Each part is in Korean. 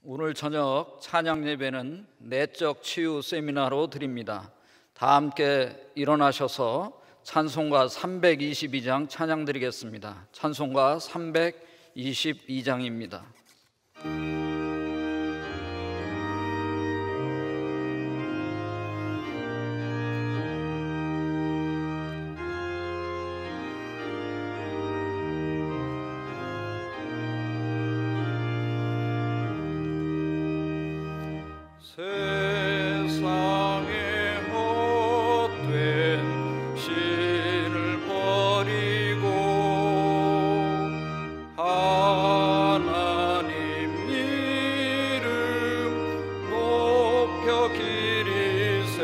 오늘 저녁 찬양 예배는 내적 치유 세미나로 드립니다. 다 함께 일어나셔서 찬송가 322장 찬양 드리겠습니다. 찬송가 322장입니다. 세상에 헛된 신을 버리고 하나님 이름 높여 기리세.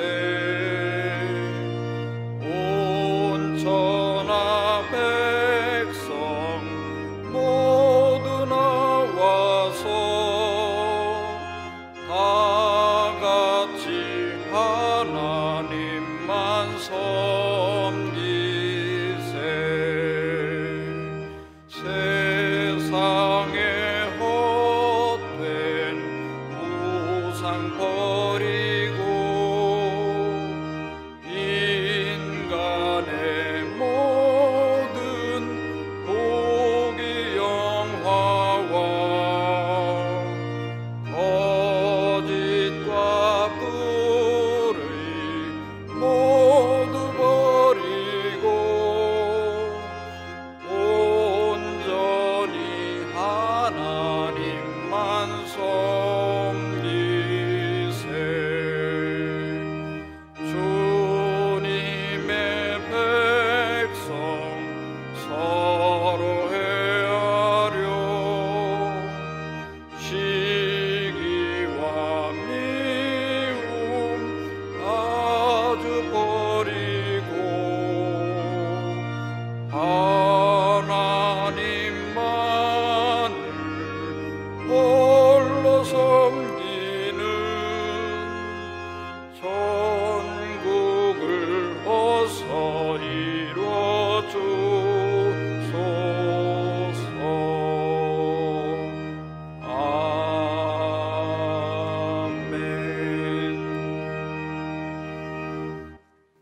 온 천하 백성 모두 나와서 하나님만 섬기세. 세상에 헛된 우상 버리고 인간의 모든 복이 영화와 거짓과 모두 버리고 온전히 하나님만 섬기세. 주님의 백성 서로 헤아려 시기와 미움 아주 버리고 하나님만을 홀로 섬기는 천국을 어서 이루어 주소서.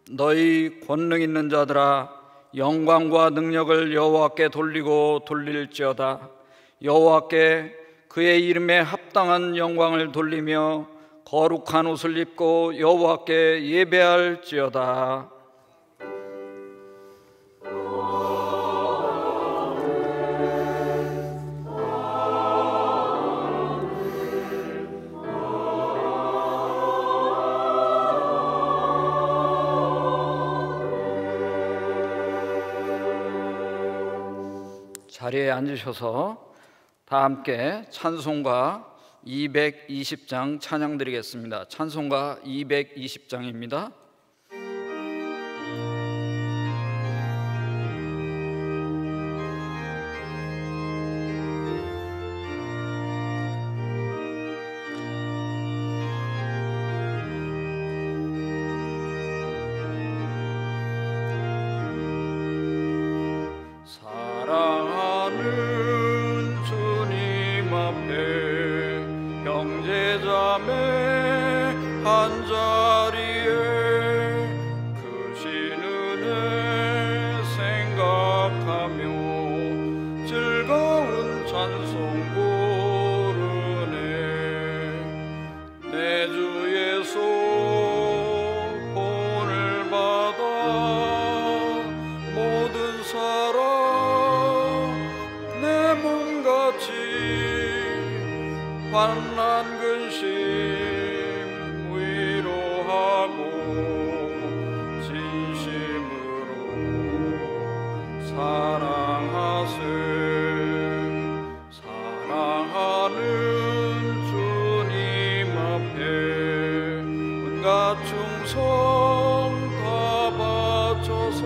너희 권능 있는 자들아, 영광과 능력을 여호와께 돌리고 돌릴지어다. 여호와께 그의 이름에 합당한 영광을 돌리며 거룩한 옷을 입고 여호와께 예배할지어다. 자리에 앉으셔서 다 함께 찬송가 220장 찬양 드리겠습니다. 찬송가 220장입니다. 사랑하는 주님 앞에 형제자매 한자리에 크신 은혜 생각하며 즐거운 찬송 부르네. 내 주 예수 본을 받아 모든 사랑 내 몸같이 환난 근심 위로하고 진심으로 사랑하세. 사랑하는 주님 앞에 온갖 충성 다 바쳐서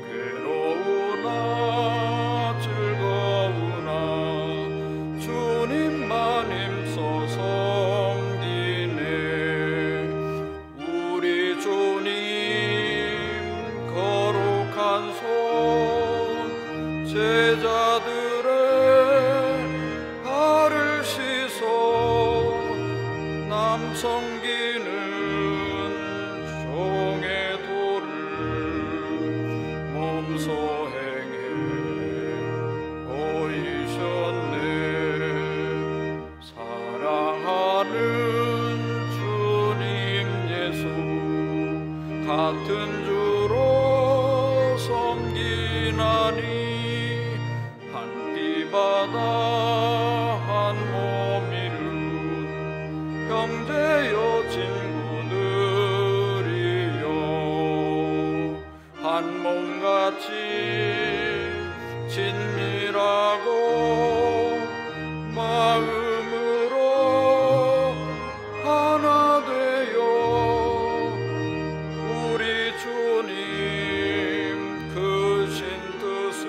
괴로우나 즐거우나 주님만 힘써 섬기네. 우리 주님 거룩한 손 제자들의 발을 씻어 날마다 한 몸이룬 형제여 친구들이여 한 몸같이 친밀하고 마음으로 하나 되어 우리 주님 크신 뜻을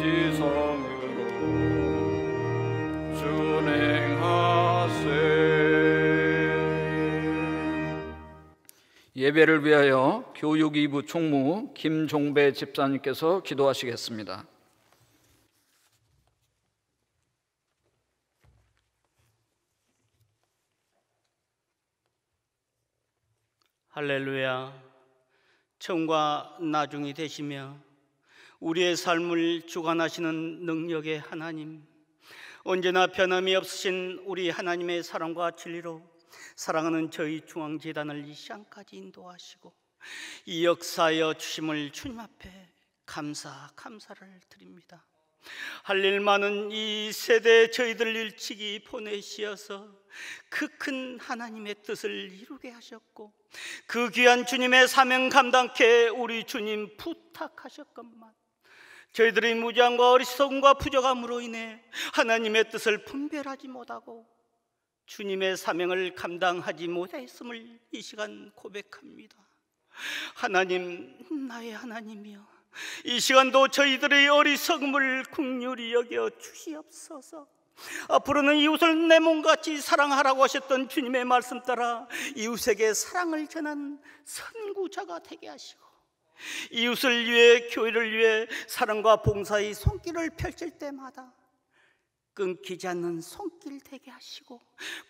지성으로 준행하세. 예배를 위하여 교육 2부 총무 김종배 집사님께서 기도하시겠습니다. 할렐루야. 처음과 나중이 되시며 우리의 삶을 주관하시는 능력의 하나님, 언제나 변함이 없으신 우리 하나님의 사랑과 진리로 사랑하는 저희 중앙재단을 이 시간까지 인도하시고 이 역사하여 주심을 주님 앞에 감사를 드립니다. 할 일 많은 이 세대에 저희들 일찍이 보내시어서 그 큰 하나님의 뜻을 이루게 하셨고 그 귀한 주님의 사명 감당케 우리 주님 부탁하셨건만 저희들의 무지함과 어리석음과 부족함으로 인해 하나님의 뜻을 분별하지 못하고 주님의 사명을 감당하지 못했음을 이 시간 고백합니다. 하나님, 나의 하나님이여, 이 시간도 저희들의 어리석음을 긍휼히 여겨 주시옵소서. 앞으로는 이웃을 내 몸같이 사랑하라고 하셨던 주님의 말씀 따라 이웃에게 사랑을 전하는 선구자가 되게 하시고 이웃을 위해, 교회를 위해 사랑과 봉사의 손길을 펼칠 때마다 끊기지 않는 손길 되게 하시고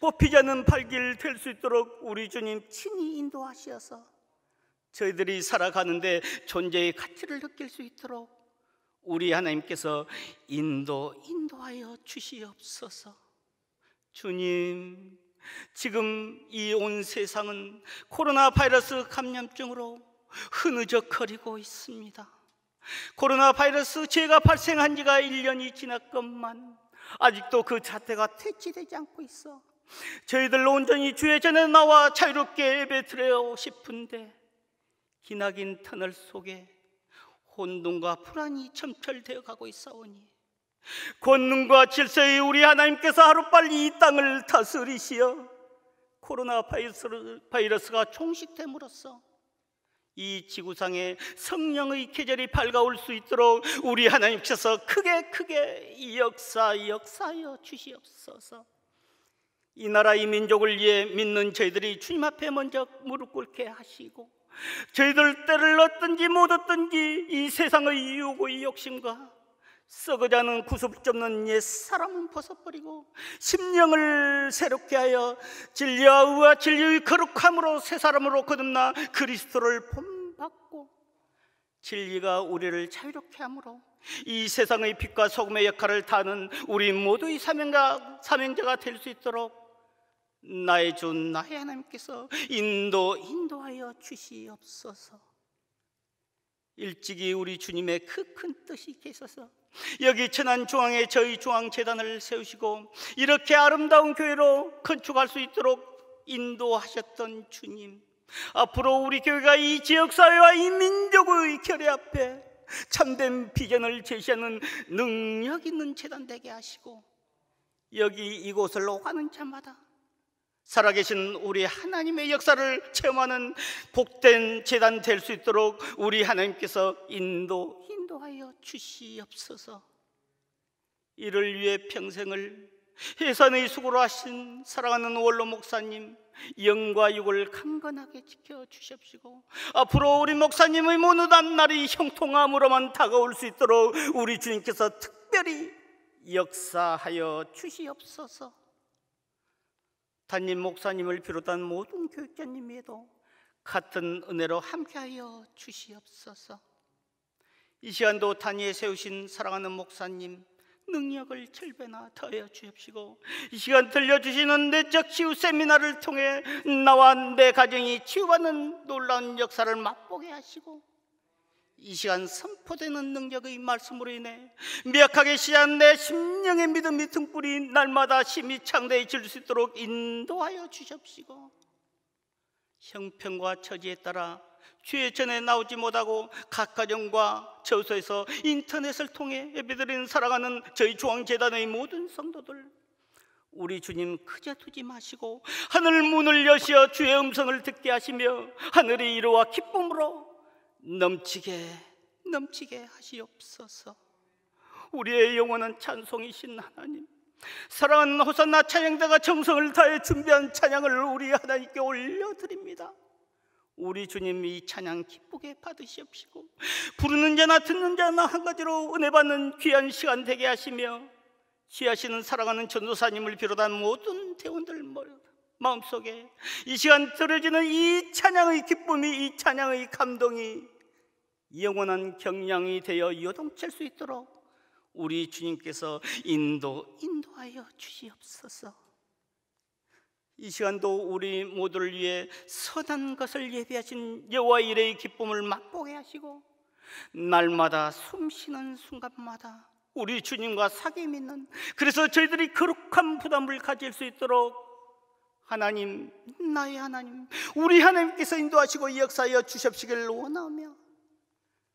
뽑히지 않는 발길 될 수 있도록 우리 주님 친히 인도하셔서 저희들이 살아가는데 존재의 가치를 느낄 수 있도록 우리 하나님께서 인도하여 주시옵소서. 주님, 지금 이 온 세상은 코로나 바이러스 감염증으로 흐느적거리고 있습니다. 코로나 바이러스 죄가 발생한 지가 1년이 지났건만 아직도 그 자태가 퇴치되지 않고 있어 저희들 온전히 주의 전에 나와 자유롭게 예배 드리고 싶은데 기나긴 터널 속에 혼돈과 불안이 점철되어 가고 있사오니 권능과 질서의 우리 하나님께서 하루빨리 이 땅을 다스리시어 코로나 바이러스가 종식됨으로써 이 지구상에 성령의 계절이 밝아올 수 있도록 우리 하나님께서 크게 이 역사하여 주시옵소서. 이 나라 이 민족을 위해 믿는 저희들이 주님 앞에 먼저 무릎 꿇게 하시고 저희들 때를 얻든지 못 얻든지 이 세상의 유혹의 욕심과 썩어지 않은 구습 없는 옛 사람은 벗어버리고 심령을 새롭게 하여 진리와 의와 진리의 거룩함으로 새 사람으로 거듭나 그리스도를 본받고 진리가 우리를 자유롭게 함으로 이 세상의 빛과 소금의 역할을 다하는 우리 모두의 사명자가 될 수 있도록 나의 주 나의 하나님께서 인도하여 주시옵소서. 일찍이 우리 주님의 그 큰 뜻이 계셔서 여기 천안 중앙에 저희 중앙재단을 세우시고 이렇게 아름다운 교회로 건축할 수 있도록 인도하셨던 주님, 앞으로 우리 교회가 이 지역사회와 이 민족의 결의 앞에 참된 비전을 제시하는 능력 있는 재단 되게 하시고 여기 이곳을 오가는 자마다 살아계신 우리 하나님의 역사를 체험하는 복된 재단 될 수 있도록 우리 하나님께서 인도하여 주시옵소서. 이를 위해 평생을 해산의 수고로 하신 사랑하는 원로 목사님 영과 육을 강건하게 지켜주십시고 앞으로 우리 목사님의 모노단 날이 형통함으로만 다가올 수 있도록 우리 주님께서 특별히 역사하여 주시옵소서. 담임 목사님을 비롯한 모든 교육자님에도 같은 은혜로 함께하여 주시옵소서. 이 시간도 단위에 세우신 사랑하는 목사님 능력을 7배나 더하여 주십시고 이 시간 들려주시는 내적 치유 세미나를 통해 나와 내 가정이 치유받는 놀라운 역사를 맛보게 하시고 이 시간 선포되는 능력의 말씀으로 인해 미약하게 씨앗 내 심령의 믿음이 등불이 날마다 심히 창대해질 수 있도록 인도하여 주십시고, 형편과 처지에 따라 주의 전에 나오지 못하고 각 가정과 처소에서 인터넷을 통해 예배드리는 사랑하는 저희 중앙재단의 모든 성도들, 우리 주님 그저 두지 마시고 하늘 문을 여시어 주의 음성을 듣게 하시며 하늘의 이로와 기쁨으로 넘치게 하시옵소서. 우리의 영원한 찬송이신 하나님, 사랑하는 호산나 찬양대가 정성을 다해 준비한 찬양을 우리 하나님께 올려드립니다. 우리 주님 이 찬양 기쁘게 받으시옵시고, 부르는 자나 듣는 자나 한 가지로 은혜 받는 귀한 시간 되게 하시며, 귀하시는 사랑하는 전도사님을 비롯한 모든 대원들 마음속에 이 시간 들어지는 이 찬양의 기쁨이, 이 찬양의 감동이 영원한 경량이 되어 요동칠 수 있도록 우리 주님께서 인도하여 주시옵소서. 이 시간도 우리 모두를 위해 선한 것을 예비하신 여호와 이레의 기쁨을 맛보게 하시고, 날마다 숨쉬는 순간마다 우리 주님과 사귐 있는, 그래서 저희들이 거룩한 부담을 가질 수 있도록 하나님, 나의 하나님, 우리 하나님께서 인도하시고 역사하여 주십시기를 원하며,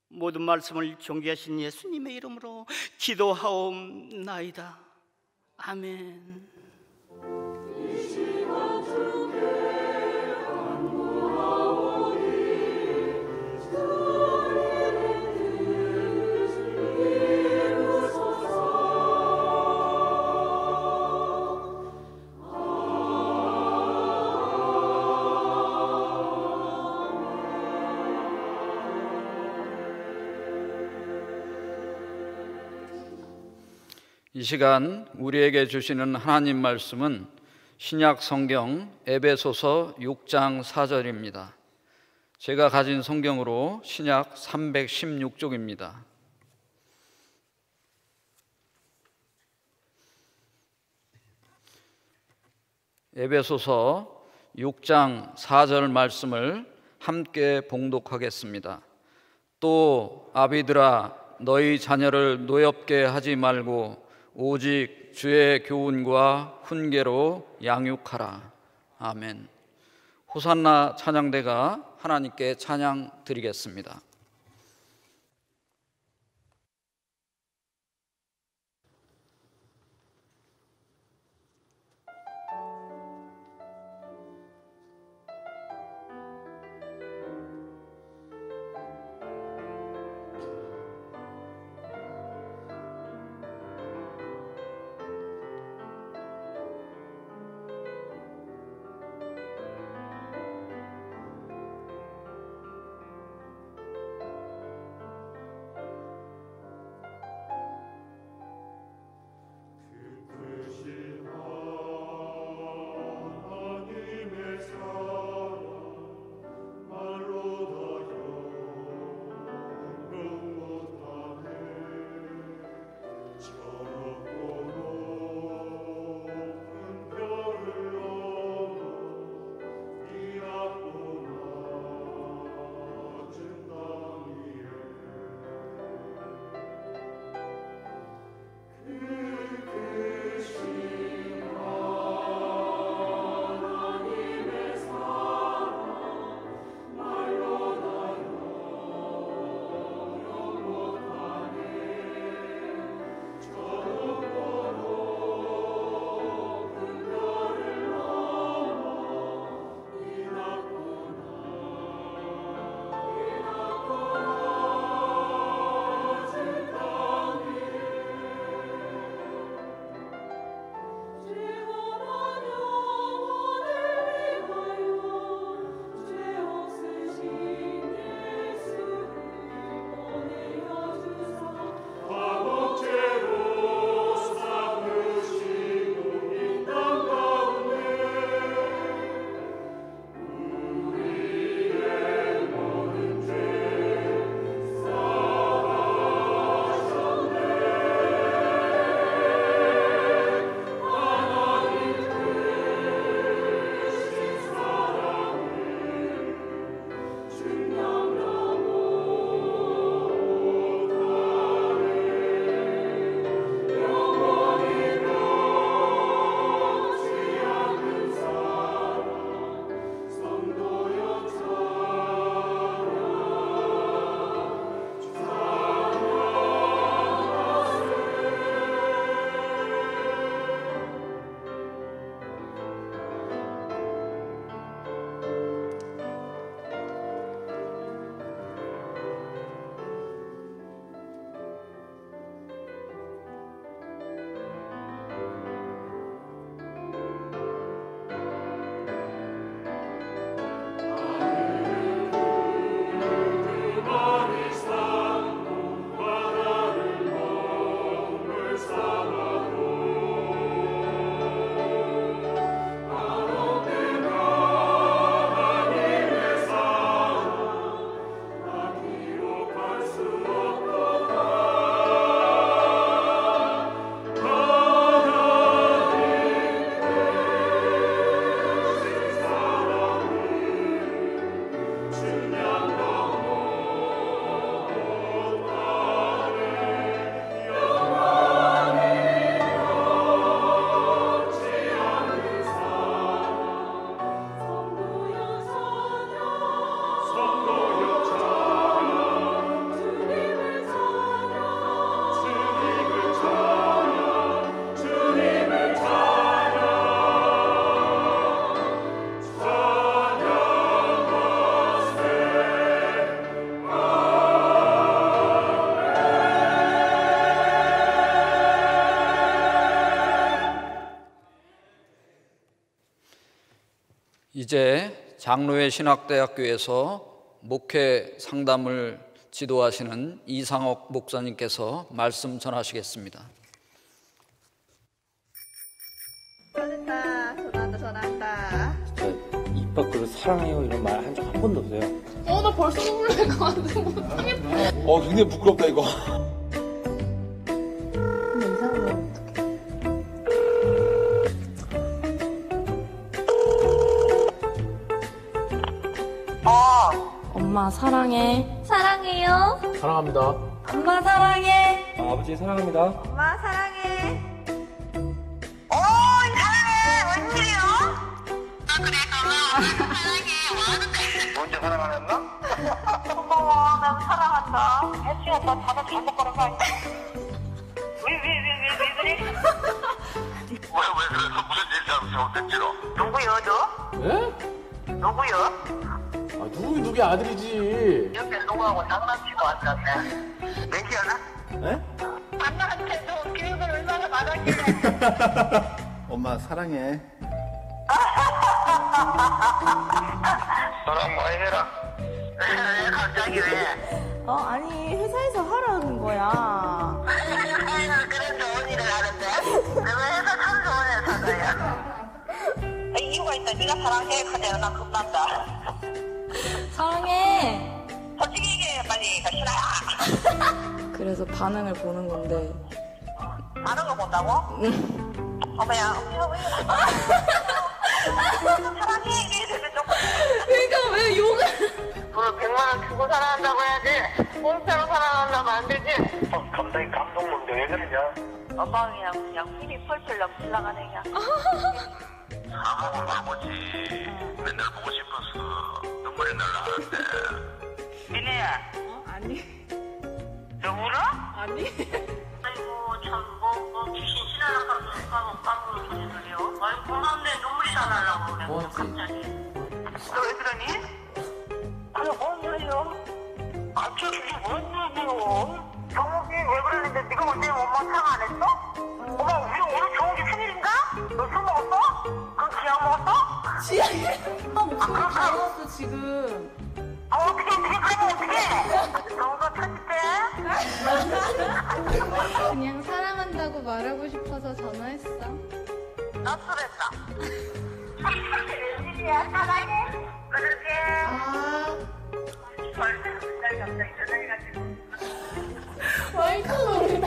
모든 말씀을 존귀하신 예수님의 이름으로 기도하옵나이다. 아멘. 이 시간 우리에게 주시는 하나님 말씀은 신약 성경 에베소서 6장 4절입니다. 제가 가진 성경으로 신약 316쪽입니다. 에베소서 6장 4절 말씀을 함께 봉독하겠습니다. 또 아비들아, 너희 자녀를 노엽게 하지 말고 오직 주의 교훈과 훈계로 양육하라. 아멘. 호산나 찬양대가 하나님께 찬양 드리겠습니다. 이제 장로회 신학대학교에서 목회 상담을 지도하시는 이상옥 목사님께서 말씀 전하시겠습니다. 전한다. 진짜 입 밖으로 사랑해요 이런 말 한 적 한 번도 없어요. 나 벌써 눈물 날 것 같은데 못하겠다. 굉장히 부끄럽다 이거. 근데 이상하면 엄마 사랑해. 사랑해요. 사랑합니다. 엄마 사랑해. 아버지 사랑합니다. 엄마 사랑해. 언제 사랑하셨나? 고마워. 나도 사랑한다. 혜수 오빠 다들 잘못 걸은 거 아니야? 왜 그래? 왜 그래서 무슨 일 잘못했지로? 누구요, 너? 예? 누구요? 누구의 아들이지. 옆에 누구하고 장난치고 왔었네. 내기하나? 예? 엄마한테도 교육을 얼마나 받았길래. 엄마 사랑해. 사랑 많이 해라. 왜 갑자기 왜? 아니 회사에서 하라는 거야. 그런 좋은 일을 하는데? 내가 회사 참 좋은 회사다야. 이유가 있다. 네가 사랑해 하잖아. 나 겁난다. 사랑해. 솔직히 얘기해 빨리. 가시라. 그래서 반응을 보는 건데. 다른 거 본다고? 응. 어머야. 사랑해 얘기해도 조금. 그러니까 왜 욕을? 뭐 100만 원 주고 사랑한다고 해야지. 공짜로 사랑한다고 안 되지. 갑자기 감동 먹는데 왜 그러냐? 엄마 그냥 힘이 펄펄 넘치려가네 그냥. 아무건 아버지 맨날 보고 싶어서 눈물이 날라 하는데. 민혜야. 아니. 너 울어? 아니. 아이고 참 뭐 귀신 신하나 까먹 소리 들려. 아이 고맙네. 눈물이 다 날라고 그래. 갑자기. 너 왜 그러니? 그게 뭔 일이요? 갑자기 그게 뭔 일이요? 정욱이 왜 그러는데 네가 볼 때는 엄마 사랑 안 했어? 엄마 우리 오늘 정욱이 생일인가? 너 술 먹었어? 그럼 기약 먹었어? 지향이. 목소리 달았어 지금. 어떻게 그러면 어떡해? 정욱아 편집해. 그냥 사랑한다고 말하고 싶어서 전화했어. 나 술했다. 웬일이야 사랑해. 그러게. 벌써 그날 갑자기 전화해가지고. 마이크 노래다.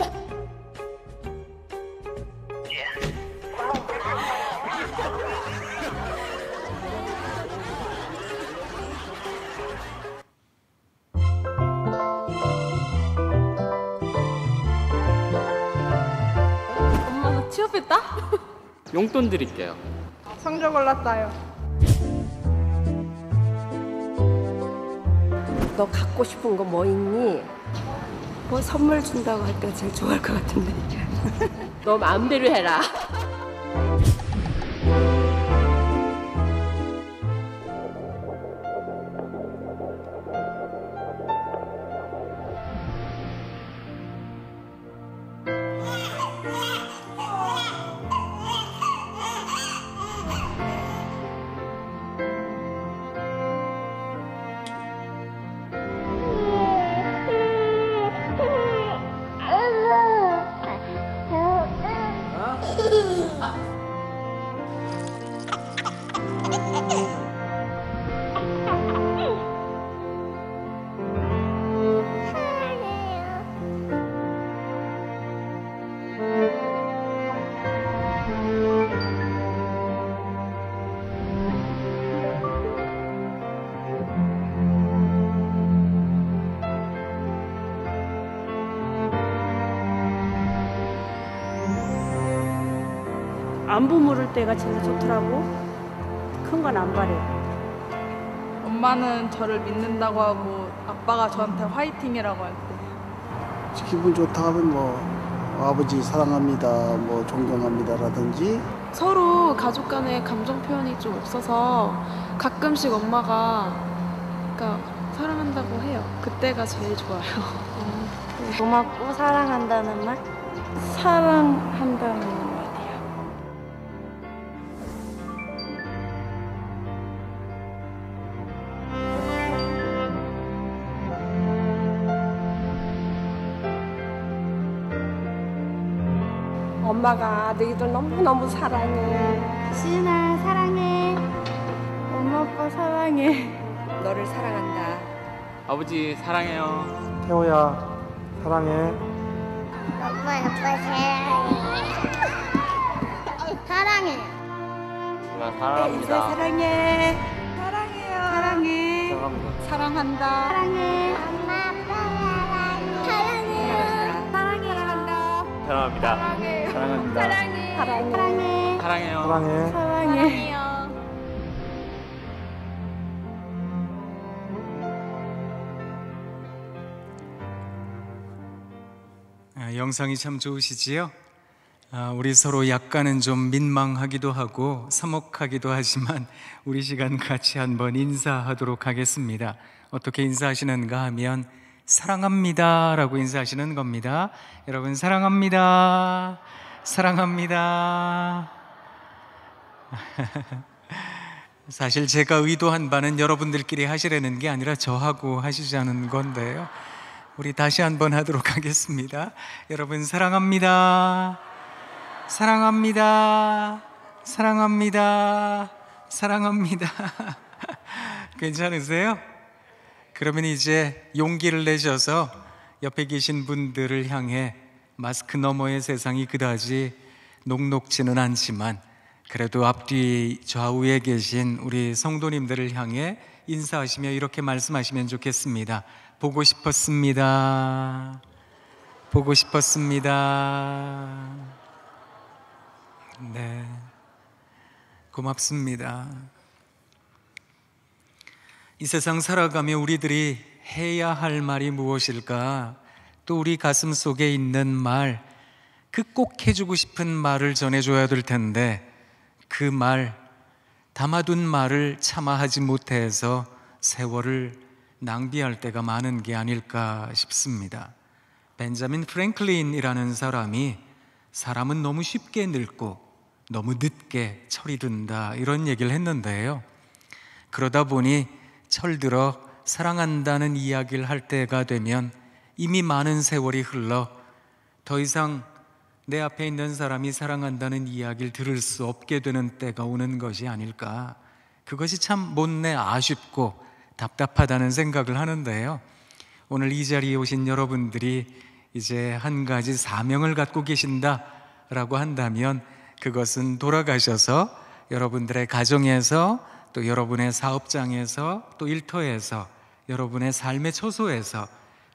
엄마 나 취업했다? 용돈 드릴게요. 성적 올랐다요. 너 갖고 싶은 거 뭐 있니? 뭐 선물 준다고 할 때가 제일 좋아할 것 같은데. 너 마음대로 해라. 안부 물을 때가 제일 좋더라고. 큰 건 안 바래. 엄마는 저를 믿는다고 하고 아빠가 저한테 화이팅이라고 할 때. 기분 좋다 하면 뭐 아버지 사랑합니다, 뭐 존경합니다라든지. 서로 가족 간의 감정 표현이 좀 없어서 가끔씩 엄마가 그러니까 사랑한다고 해요. 그때가 제일 좋아요. 고맙고 사랑한다는 말? 사랑한다는 말이야. 엄마가 아들이들 너무너무 사랑해. 시은아 사랑해. 엄마 아빠 사랑해. 너를 사랑한다. 아버지 사랑해요. 태호야 사랑해. 엄마 아빠 사랑해. 사랑해. 엄마 사랑합니다. 사랑해. 사랑해요. 사랑해. 사랑합니다. 사랑한다. 사랑해. 엄마 아빠 사랑해. 사랑해요. 사랑합니다. 사랑합니다. 사랑해. 사랑해. 사랑해요. 사랑해. 사랑해요. 영상이 참 좋으시지요? 우리 서로 약간은 좀 민망하기도 하고 서먹하기도 하지만 우리 시간 같이 한번 인사하도록 하겠습니다. 어떻게 인사하시는가 하면 사랑합니다 라고 인사하시는 겁니다. 여러분 사랑합니다. 사랑합니다. 사실 제가 의도한 바는 여러분들끼리 하시려는 게 아니라 저하고 하시자는 건데요. 우리 다시 한번 하도록 하겠습니다. 여러분 사랑합니다. 사랑합니다. 사랑합니다. 사랑합니다. 괜찮으세요? 그러면 이제 용기를 내셔서 옆에 계신 분들을 향해 마스크 너머의 세상이 그다지 녹록지는 않지만 그래도 앞뒤 좌우에 계신 우리 성도님들을 향해 인사하시며 이렇게 말씀하시면 좋겠습니다. 보고 싶었습니다. 보고 싶었습니다. 네, 고맙습니다. 이 세상 살아가며 우리들이 해야 할 말이 무엇일까? 또 우리 가슴 속에 있는 말, 그 꼭 해주고 싶은 말을 전해줘야 될 텐데 그 말, 담아둔 말을 차마 하지 못해서 세월을 낭비할 때가 많은 게 아닐까 싶습니다. 벤자민 프랭클린이라는 사람이 사람은 너무 쉽게 늙고 너무 늦게 철이 든다 이런 얘기를 했는데요. 그러다 보니 철들어 사랑한다는 이야기를 할 때가 되면 이미 많은 세월이 흘러 더 이상 내 앞에 있는 사람이 사랑한다는 이야기를 들을 수 없게 되는 때가 오는 것이 아닐까. 그것이 참 못내 아쉽고 답답하다는 생각을 하는데요. 오늘 이 자리에 오신 여러분들이 이제 한 가지 사명을 갖고 계신다라고 한다면 그것은 돌아가셔서 여러분들의 가정에서 또 여러분의 사업장에서 또 일터에서 여러분의 삶의 초소에서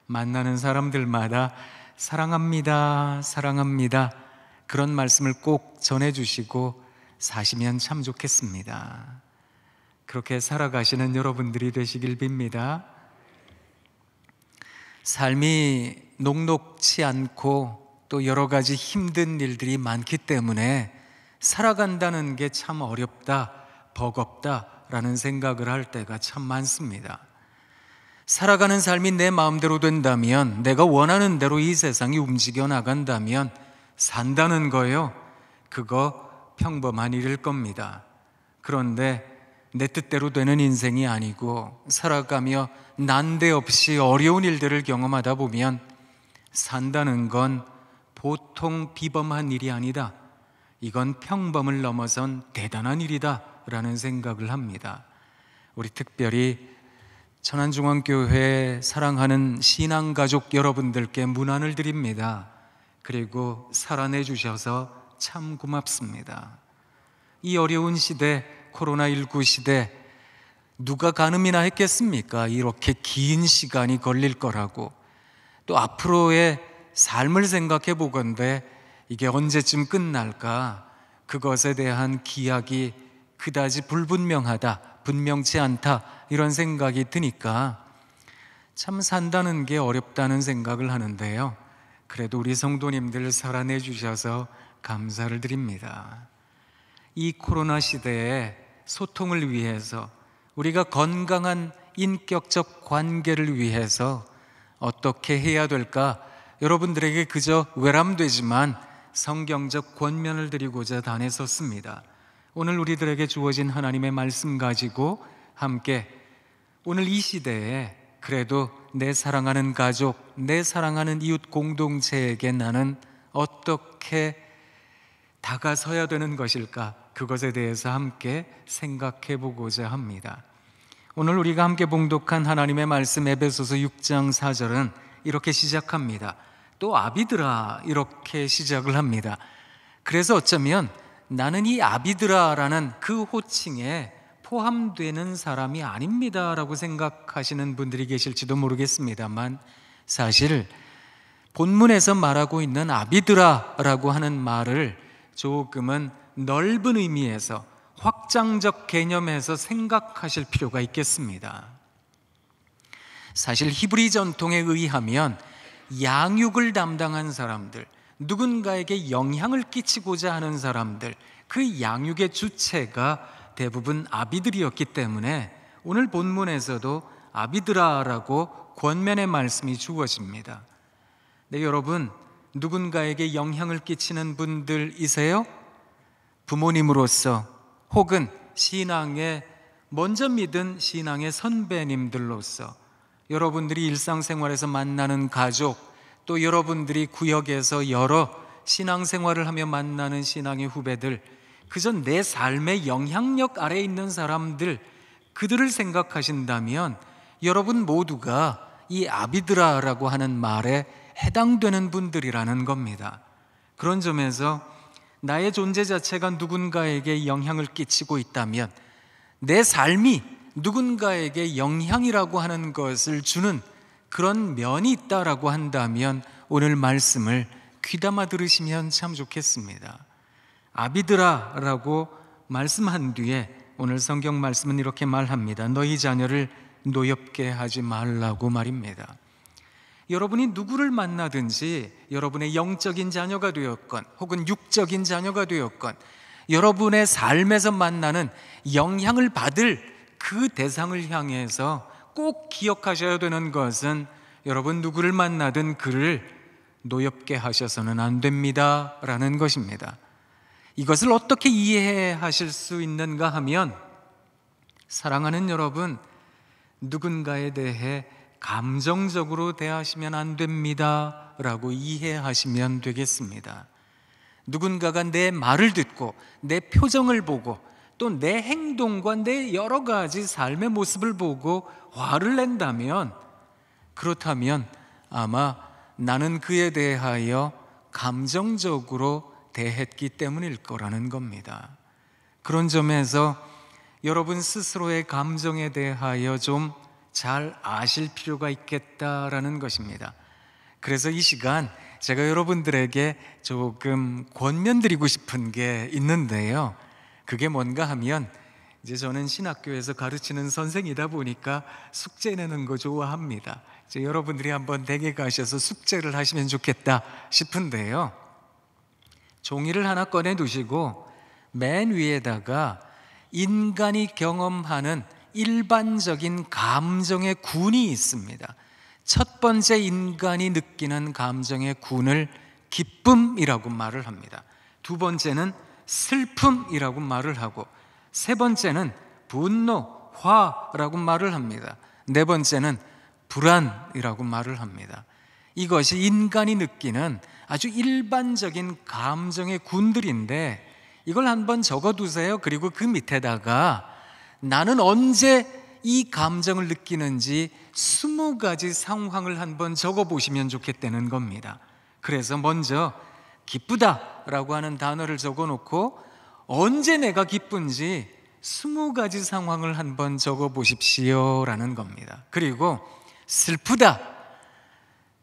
만나는 사람들마다 사랑합니다, 사랑합니다 그런 말씀을 꼭 전해주시고 사시면 참 좋겠습니다. 그렇게 살아가시는 여러분들이 되시길 빕니다. 삶이 녹록치 않고 또 여러 가지 힘든 일들이 많기 때문에 살아간다는 게 참 어렵다, 버겁다라는 생각을 할 때가 참 많습니다. 살아가는 삶이 내 마음대로 된다면, 내가 원하는 대로 이 세상이 움직여 나간다면 산다는 거예요. 그거 평범한 일일 겁니다. 그런데 내 뜻대로 되는 인생이 아니고 살아가며 난데없이 어려운 일들을 경험하다 보면 산다는 건 보통 비범한 일이 아니다. 이건 평범을 넘어선 대단한 일이다 라는 생각을 합니다. 우리 특별히 천안중앙교회 사랑하는 신앙가족 여러분들께 문안을 드립니다. 그리고 살아내 주셔서 참 고맙습니다. 이 어려운 시대, 코로나19 시대 누가 가늠이나 했겠습니까? 이렇게 긴 시간이 걸릴 거라고. 또 앞으로의 삶을 생각해 보건대 이게 언제쯤 끝날까? 그것에 대한 기약이 그다지 불분명하다, 분명치 않다 이런 생각이 드니까 참 산다는 게 어렵다는 생각을 하는데요. 그래도 우리 성도님들 살아내 주셔서 감사를 드립니다. 이 코로나 시대에 소통을 위해서, 우리가 건강한 인격적 관계를 위해서 어떻게 해야 될까? 여러분들에게 그저 외람되지만 성경적 권면을 드리고자 단에 섰습니다. 오늘 우리들에게 주어진 하나님의 말씀 가지고 함께 오늘 이 시대에 그래도 내 사랑하는 가족, 내 사랑하는 이웃 공동체에게 나는 어떻게 다가서야 되는 것일까? 그것에 대해서 함께 생각해 보고자 합니다. 오늘 우리가 함께 봉독한 하나님의 말씀 에베소서 6장 4절은 이렇게 시작합니다. 또 아비들아, 이렇게 시작을 합니다. 그래서 어쩌면 나는 이 아비들아라는 그 호칭에 포함되는 사람이 아닙니다 라고 생각하시는 분들이 계실지도 모르겠습니다만, 사실 본문에서 말하고 있는 아비들아라고 하는 말을 조금은 넓은 의미에서 확장적 개념에서 생각하실 필요가 있겠습니다. 사실 히브리 전통에 의하면 양육을 담당한 사람들, 누군가에게 영향을 끼치고자 하는 사람들, 그 양육의 주체가 대부분 아비들이었기 때문에 오늘 본문에서도 아비들아라고 권면의 말씀이 주어집니다. 네, 여러분, 누군가에게 영향을 끼치는 분들이세요? 부모님으로서 혹은 신앙의 먼저 믿은 신앙의 선배님들로서, 여러분들이 일상생활에서 만나는 가족, 또 여러분들이 구역에서 여러 신앙생활을 하며 만나는 신앙의 후배들, 그저 내 삶의 영향력 아래에 있는 사람들, 그들을 생각하신다면 여러분 모두가 이 아비드라라고 하는 말에 해당되는 분들이라는 겁니다. 그런 점에서 나의 존재 자체가 누군가에게 영향을 끼치고 있다면, 내 삶이 누군가에게 영향이라고 하는 것을 주는 그런 면이 있다라고 한다면 오늘 말씀을 귀담아 들으시면 참 좋겠습니다. 아비드라라고 말씀한 뒤에 오늘 성경 말씀은 이렇게 말합니다. 너희 자녀를 노엽게 하지 말라고 말입니다. 여러분이 누구를 만나든지 여러분의 영적인 자녀가 되었건 혹은 육적인 자녀가 되었건 여러분의 삶에서 만나는 영향을 받을 그 대상을 향해서 꼭 기억하셔야 되는 것은, 여러분 누구를 만나든 그를 노엽게 하셔서는 안 됩니다 라는 것입니다. 이것을 어떻게 이해하실 수 있는가 하면, 사랑하는 여러분, 누군가에 대해 감정적으로 대하시면 안 됩니다 라고 이해하시면 되겠습니다. 누군가가 내 말을 듣고 내 표정을 보고 또 내 행동과 내 여러 가지 삶의 모습을 보고 화를 낸다면, 그렇다면 아마 나는 그에 대하여 감정적으로 대했기 때문일 거라는 겁니다. 그런 점에서 여러분 스스로의 감정에 대하여 좀 잘 아실 필요가 있겠다라는 것입니다. 그래서 이 시간 제가 여러분들에게 조금 권면드리고 싶은 게 있는데요. 그게 뭔가 하면, 이제 저는 신학교에서 가르치는 선생이다 보니까 숙제 내는 거 좋아합니다. 이제 여러분들이 한번 댁에 가셔서 숙제를 하시면 좋겠다 싶은데요. 종이를 하나 꺼내 두시고 맨 위에다가 인간이 경험하는 일반적인 감정의 군이 있습니다. 첫 번째 인간이 느끼는 감정의 군을 기쁨이라고 말을 합니다. 두 번째는 슬픔이라고 말을 하고, 세 번째는 분노, 화라고 말을 합니다. 네 번째는 불안이라고 말을 합니다. 이것이 인간이 느끼는 아주 일반적인 감정의 군들인데, 이걸 한번 적어두세요. 그리고 그 밑에다가 나는 언제 이 감정을 느끼는지 20가지 상황을 한번 적어보시면 좋겠다는 겁니다. 그래서 먼저 기쁘다라고 하는 단어를 적어놓고 언제 내가 기쁜지 20가지 상황을 한번 적어보십시오 라는 겁니다. 그리고 슬프다,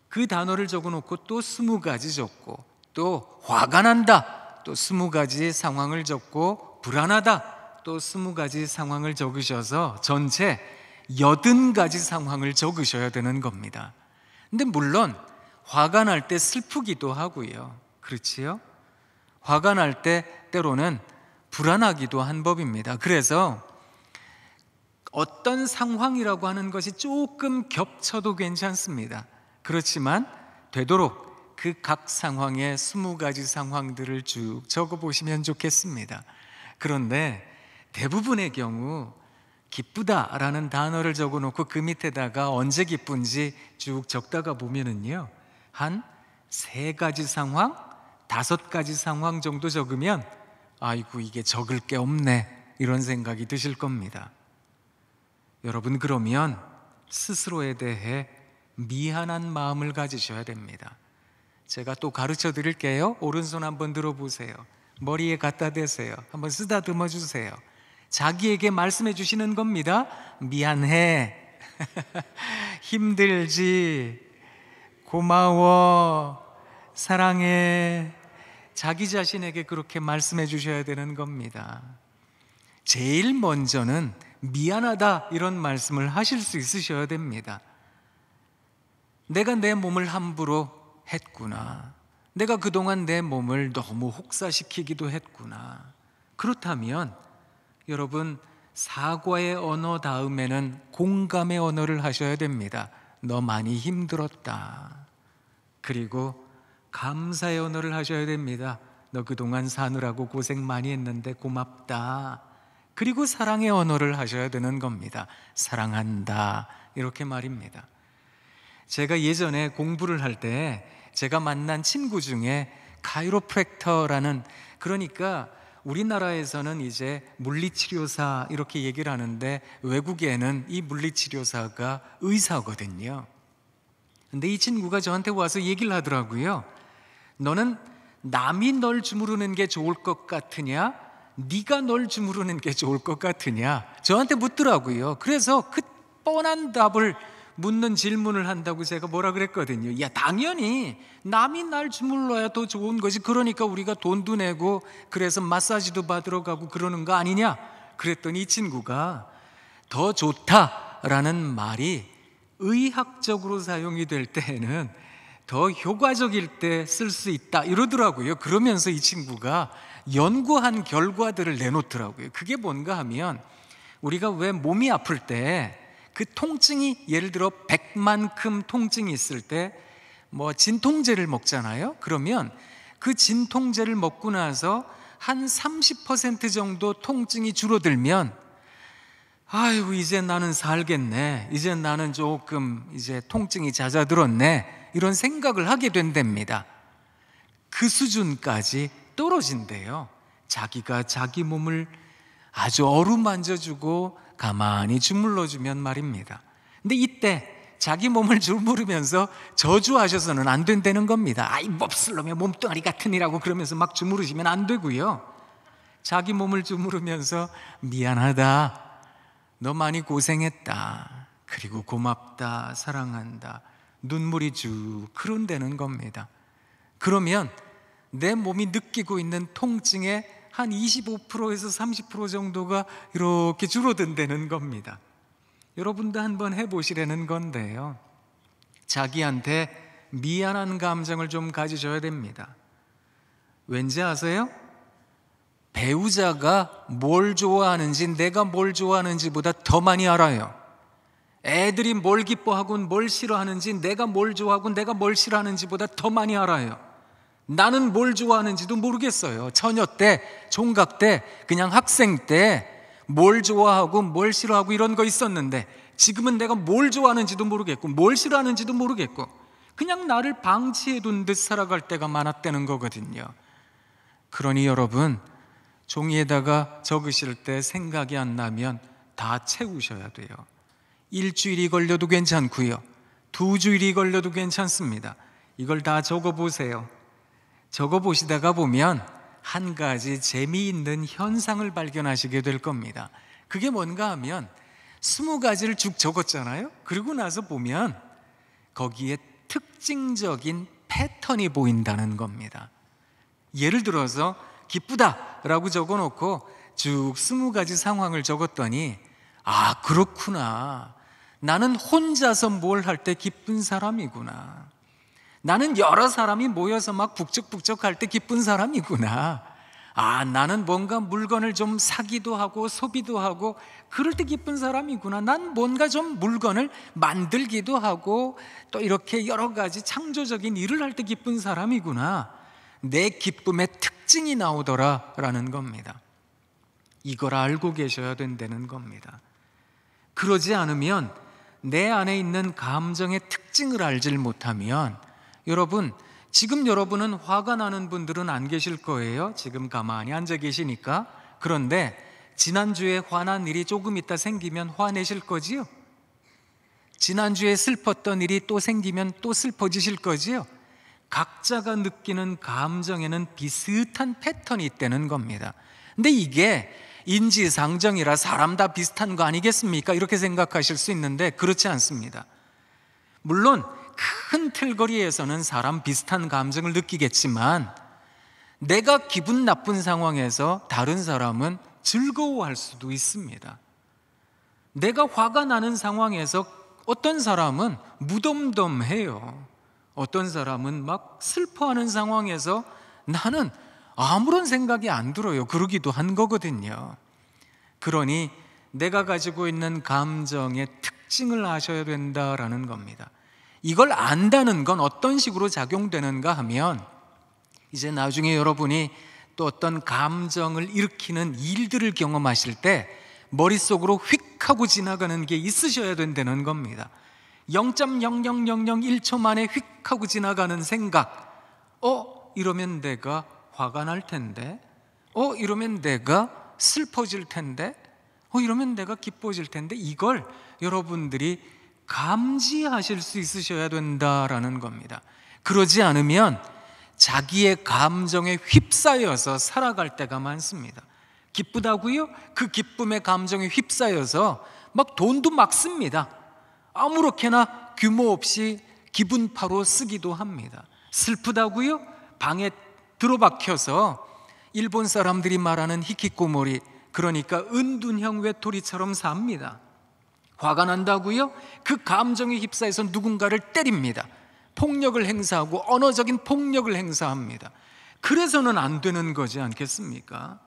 그 단어를 적어놓고 또 20가지 적고, 또 화가 난다, 또 20가지 상황을 적고, 불안하다, 또 20가지 상황을 적으셔서 전체 80가지 상황을 적으셔야 되는 겁니다. 근데 물론 화가 날 때 슬프기도 하고요. 그렇지요? 화가 날 때 때로는 불안하기도 한 법입니다. 그래서 어떤 상황이라고 하는 것이 조금 겹쳐도 괜찮습니다. 그렇지만 되도록 그 각 상황의 20가지 상황들을 쭉 적어보시면 좋겠습니다. 그런데 대부분의 경우 기쁘다라는 단어를 적어놓고 그 밑에다가 언제 기쁜지 쭉 적다가 보면은요, 한 3가지 상황, 5가지 상황 정도 적으면 아이고 이게 적을 게 없네 이런 생각이 드실 겁니다. 여러분, 그러면 스스로에 대해 미안한 마음을 가지셔야 됩니다. 제가 또 가르쳐 드릴게요. 오른손 한번 들어보세요. 머리에 갖다 대세요. 한번 쓰다듬어 주세요. 자기에게 말씀해 주시는 겁니다. 미안해. 힘들지. 고마워. 사랑해. 자기 자신에게 그렇게 말씀해 주셔야 되는 겁니다. 제일 먼저는 미안하다 이런 말씀을 하실 수 있으셔야 됩니다. 내가 내 몸을 함부로 했구나. 내가 그동안 내 몸을 너무 혹사시키기도 했구나. 그렇다면 여러분, 사과의 언어 다음에는 공감의 언어를 하셔야 됩니다. 너 많이 힘들었다. 그리고 감사의 언어를 하셔야 됩니다. 너 그동안 사느라고 고생 많이 했는데 고맙다. 그리고 사랑의 언어를 하셔야 되는 겁니다. 사랑한다. 이렇게 말입니다. 제가 예전에 공부를 할 때 제가 만난 친구 중에 카이로프랙터라는, 그러니까 우리나라에서는 이제 물리치료사 이렇게 얘기를 하는데 외국에는 이 물리치료사가 의사거든요. 근데 이 친구가 저한테 와서 얘기를 하더라고요. 너는 남이 널 주무르는 게 좋을 것 같으냐? 네가 널 주무르는 게 좋을 것 같으냐? 저한테 묻더라고요. 그래서 그 뻔한 답을 묻는 질문을 한다고 제가 뭐라 그랬거든요. 야, 당연히 남이 날 주물러야 더 좋은 거지. 그러니까 우리가 돈도 내고 그래서 마사지도 받으러 가고 그러는 거 아니냐? 그랬더니 이 친구가 더 좋다라는 말이 의학적으로 사용이 될 때에는 더 효과적일 때 쓸 수 있다 이러더라고요. 그러면서 이 친구가 연구한 결과들을 내놓더라고요. 그게 뭔가 하면 우리가 왜 몸이 아플 때 그 통증이 예를 들어 100만큼 통증이 있을 때 뭐 진통제를 먹잖아요. 그러면 그 진통제를 먹고 나서 한 30% 정도 통증이 줄어들면 아이고 이제 나는 살겠네, 이제 나는 조금 이제 통증이 잦아들었네 이런 생각을 하게 된답니다. 그 수준까지 떨어진대요. 자기가 자기 몸을 아주 어루만져주고 가만히 주물러주면 말입니다. 근데 이때 자기 몸을 주무르면서 저주하셔서는 안 된다는 겁니다. 아이 몹쓸놈의 몸뚱아리 같으니라고 그러면서 막 주무르시면 안 되고요. 자기 몸을 주무르면서 미안하다, 너 많이 고생했다, 그리고 고맙다, 사랑한다, 눈물이 쭉 흐른다는 겁니다. 그러면 내 몸이 느끼고 있는 통증의 한 25%에서 30% 정도가 이렇게 줄어든다는 겁니다. 여러분도 한번 해보시라는 건데요. 자기한테 미안한 감정을 좀 가지셔야 됩니다. 왠지 아세요? 배우자가 뭘 좋아하는지 내가 뭘 좋아하는지보다 더 많이 알아요. 애들이 뭘 기뻐하고 뭘 싫어하는지 내가 뭘 좋아하고 내가 뭘 싫어하는지보다 더 많이 알아요. 나는 뭘 좋아하는지도 모르겠어요. 처녀 때, 총각 때, 그냥 학생 때 뭘 좋아하고 뭘 싫어하고 이런 거 있었는데 지금은 내가 뭘 좋아하는지도 모르겠고 뭘 싫어하는지도 모르겠고 그냥 나를 방치해둔 듯 살아갈 때가 많았다는 거거든요. 그러니 여러분, 종이에다가 적으실 때 생각이 안 나면 다 채우셔야 돼요. 일주일이 걸려도 괜찮고요, 2주일이 걸려도 괜찮습니다. 이걸 다 적어보세요. 적어보시다가 보면 한 가지 재미있는 현상을 발견하시게 될 겁니다. 그게 뭔가 하면 20가지를 쭉 적었잖아요. 그러고 나서 보면 거기에 특징적인 패턴이 보인다는 겁니다. 예를 들어서 기쁘다라고 적어놓고 쭉 20가지 상황을 적었더니 아, 그렇구나, 나는 혼자서 뭘 할 때 기쁜 사람이구나, 나는 여러 사람이 모여서 막 북적북적할 때 기쁜 사람이구나, 아, 나는 뭔가 물건을 좀 사기도 하고 소비도 하고 그럴 때 기쁜 사람이구나, 난 뭔가 좀 물건을 만들기도 하고 또 이렇게 여러 가지 창조적인 일을 할 때 기쁜 사람이구나, 내 기쁨의 특징이 나오더라라는 겁니다. 이걸 알고 계셔야 된다는 겁니다. 그러지 않으면 내 안에 있는 감정의 특징을 알질 못하면 여러분, 지금 여러분은 화가 나는 분들은 안 계실 거예요. 지금 가만히 앉아 계시니까. 그런데 지난주에 화난 일이 조금 있다 생기면 화내실 거지요? 지난주에 슬펐던 일이 또 생기면 또 슬퍼지실 거지요? 각자가 느끼는 감정에는 비슷한 패턴이 있다는 겁니다. 근데 이게 인지상정이라 사람 다 비슷한 거 아니겠습니까? 이렇게 생각하실 수 있는데 그렇지 않습니다. 물론 큰 틀거리에서는 사람 비슷한 감정을 느끼겠지만 내가 기분 나쁜 상황에서 다른 사람은 즐거워할 수도 있습니다. 내가 화가 나는 상황에서 어떤 사람은 무덤덤해요. 어떤 사람은 막 슬퍼하는 상황에서 나는 아무런 생각이 안 들어요. 그러기도 한 거거든요. 그러니 내가 가지고 있는 감정의 특징을 아셔야 된다라는 겁니다. 이걸 안다는 건 어떤 식으로 작용되는가 하면 이제 나중에 여러분이 또 어떤 감정을 일으키는 일들을 경험하실 때 머릿속으로 휙 하고 지나가는 게 있으셔야 된다는 겁니다. 0.00001초 만에 휙 하고 지나가는 생각. 이러면 내가 화가 날 텐데. 이러면 내가 슬퍼질 텐데. 이러면 내가 기뻐질 텐데. 이걸 여러분들이 감지하실 수 있으셔야 된다라는 겁니다. 그러지 않으면 자기의 감정에 휩싸여서 살아갈 때가 많습니다. 기쁘다고요? 그 기쁨의 감정에 휩싸여서 막 돈도 막 씁니다. 아무렇게나 규모 없이 기분파로 쓰기도 합니다. 슬프다고요? 방에 들어박혀서 일본 사람들이 말하는 히키코모리, 그러니까 은둔형 외톨이처럼 삽니다. 화가 난다고요? 그 감정에 휩싸여서 누군가를 때립니다. 폭력을 행사하고 언어적인 폭력을 행사합니다. 그래서는 안 되는 거지 않겠습니까?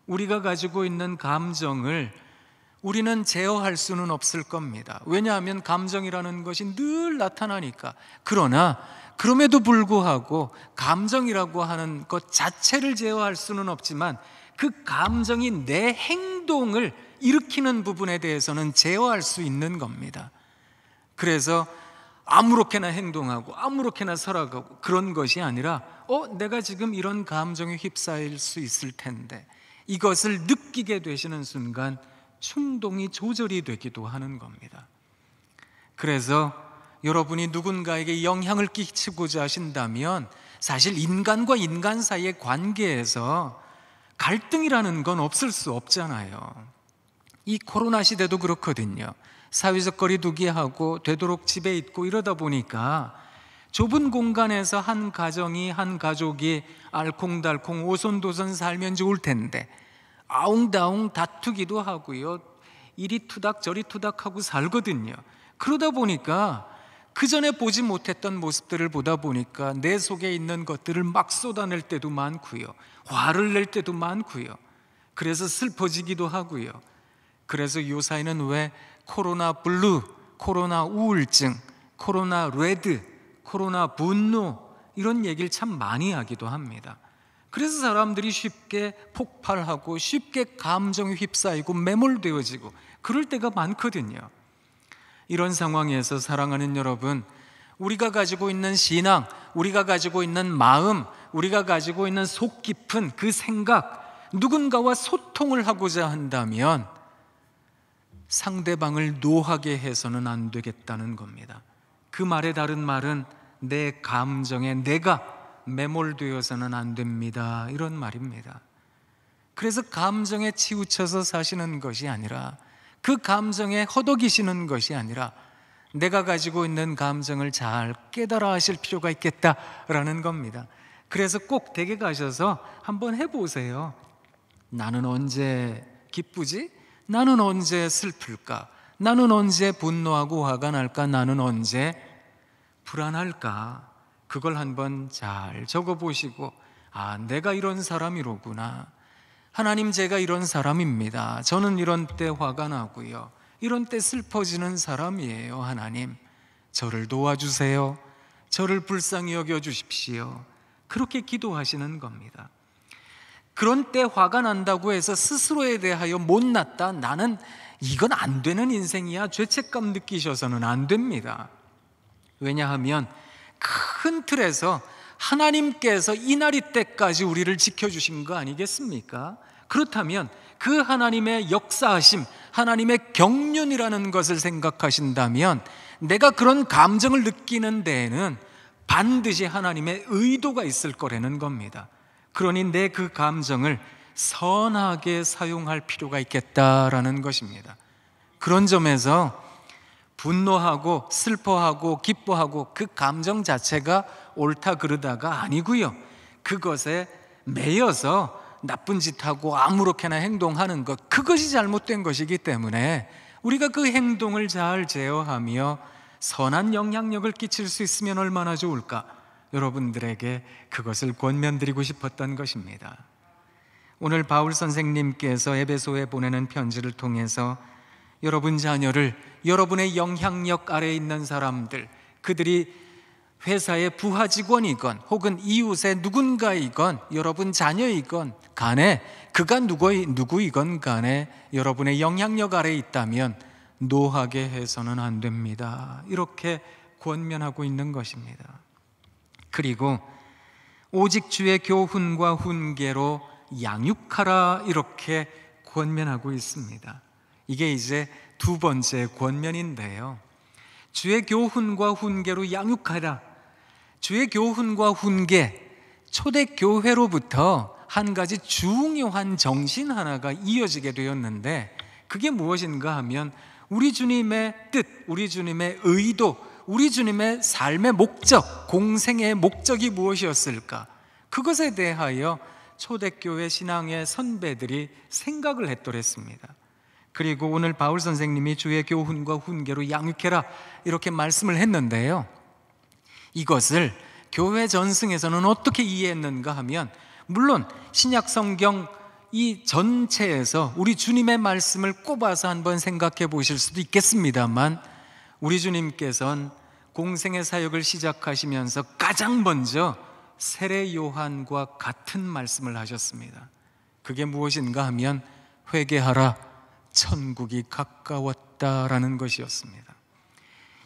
우리가 가지고 있는 감정을 우리는 제어할 수는 없을 겁니다. 왜냐하면 감정이라는 것이 늘 나타나니까. 그러나 그럼에도 불구하고 감정이라고 하는 것 자체를 제어할 수는 없지만 그 감정이 내 행동을 일으키는 부분에 대해서는 제어할 수 있는 겁니다. 그래서 아무렇게나 행동하고 아무렇게나 살아가고 그런 것이 아니라 내가 지금 이런 감정에 휩싸일 수 있을 텐데, 이것을 느끼게 되시는 순간 충동이 조절이 되기도 하는 겁니다. 그래서 여러분이 누군가에게 영향을 끼치고자 하신다면 사실 인간과 인간 사이의 관계에서 갈등이라는 건 없을 수 없잖아요. 이 코로나 시대도 그렇거든요. 사회적 거리 두기하고 되도록 집에 있고 이러다 보니까 좁은 공간에서 한 가정이, 한 가족이 알콩달콩 오손도손 살면 좋을 텐데 아웅다웅 다투기도 하고요, 이리 투닥 저리 투닥하고 살거든요. 그러다 보니까 그 전에 보지 못했던 모습들을 보다 보니까 내 속에 있는 것들을 막 쏟아낼 때도 많고요, 화를 낼 때도 많고요. 그래서 슬퍼지기도 하고요. 그래서 요사이는 왜 코로나 블루, 코로나 우울증, 코로나 레드, 코로나 분노 이런 얘기를 참 많이 하기도 합니다. 그래서 사람들이 쉽게 폭발하고 쉽게 감정에 휩싸이고 매몰되어지고 그럴 때가 많거든요. 이런 상황에서 사랑하는 여러분, 우리가 가지고 있는 신앙, 우리가 가지고 있는 마음, 우리가 가지고 있는 속 깊은 그 생각, 누군가와 소통을 하고자 한다면 상대방을 노하게 해서는 안 되겠다는 겁니다. 그 말의 다른 말은 내 감정에 내가 매몰되어서는 안 됩니다, 이런 말입니다. 그래서 감정에 치우쳐서 사시는 것이 아니라, 그 감정에 허덕이시는 것이 아니라 내가 가지고 있는 감정을 잘 깨달아 하실 필요가 있겠다라는 겁니다. 그래서 꼭 댁에 가셔서 한번 해보세요. 나는 언제 기쁘지? 나는 언제 슬플까? 나는 언제 분노하고 화가 날까? 나는 언제 불안할까? 그걸 한번 잘 적어보시고, 내가 이런 사람이로구나. 하나님, 제가 이런 사람입니다. 저는 이런 때 화가 나고요, 이런 때 슬퍼지는 사람이에요. 하나님, 저를 도와주세요. 저를 불쌍히 여겨주십시오. 그렇게 기도하시는 겁니다. 그런 때 화가 난다고 해서 스스로에 대하여 못났다, 나는 이건 안 되는 인생이야, 죄책감 느끼셔서는 안 됩니다. 왜냐하면 큰 틀에서 하나님께서 이날이 때까지 우리를 지켜주신 거 아니겠습니까? 그렇다면 그 하나님의 역사하심, 하나님의 경륜이라는 것을 생각하신다면 내가 그런 감정을 느끼는 데에는 반드시 하나님의 의도가 있을 거라는 겁니다. 그러니 내 그 감정을 선하게 사용할 필요가 있겠다라는 것입니다. 그런 점에서 분노하고 슬퍼하고 기뻐하고 그 감정 자체가 옳다 그르다가 아니고요, 그것에 매여서 나쁜 짓하고 아무렇게나 행동하는 것, 그것이 잘못된 것이기 때문에 우리가 그 행동을 잘 제어하며 선한 영향력을 끼칠 수 있으면 얼마나 좋을까, 여러분들에게 그것을 권면드리고 싶었던 것입니다. 오늘 바울 선생님께서 에베소에 보내는 편지를 통해서 여러분 자녀를 여러분의 영향력 아래에 있는 사람들, 그들이 회사의 부하 직원이건 혹은 이웃의 누군가이건 여러분 자녀이건 간에, 그가 누구이건 간에 여러분의 영향력 아래에 있다면 노하게 해서는 안 됩니다. 이렇게 권면하고 있는 것입니다. 그리고 오직 주의 교훈과 훈계로 양육하라, 이렇게 권면하고 있습니다. 이게 이제 두 번째 권면인데요, 주의 교훈과 훈계로 양육하라. 주의 교훈과 훈계, 초대교회로부터 한 가지 중요한 정신 하나가 이어지게 되었는데, 그게 무엇인가 하면 우리 주님의 뜻, 우리 주님의 의도, 우리 주님의 삶의 목적, 공생의 목적이 무엇이었을까, 그것에 대하여 초대교회 신앙의 선배들이 생각을 했더랬습니다. 그리고 오늘 바울 선생님이 주의 교훈과 훈계로 양육해라, 이렇게 말씀을 했는데요, 이것을 교회 전승에서는 어떻게 이해했는가 하면, 물론 신약 성경 이 전체에서 우리 주님의 말씀을 꼽아서 한번 생각해 보실 수도 있겠습니다만, 우리 주님께서는 공생의 사역을 시작하시면서 가장 먼저 세례 요한과 같은 말씀을 하셨습니다. 그게 무엇인가 하면 회개하라, 천국이 가까웠다라는 것이었습니다.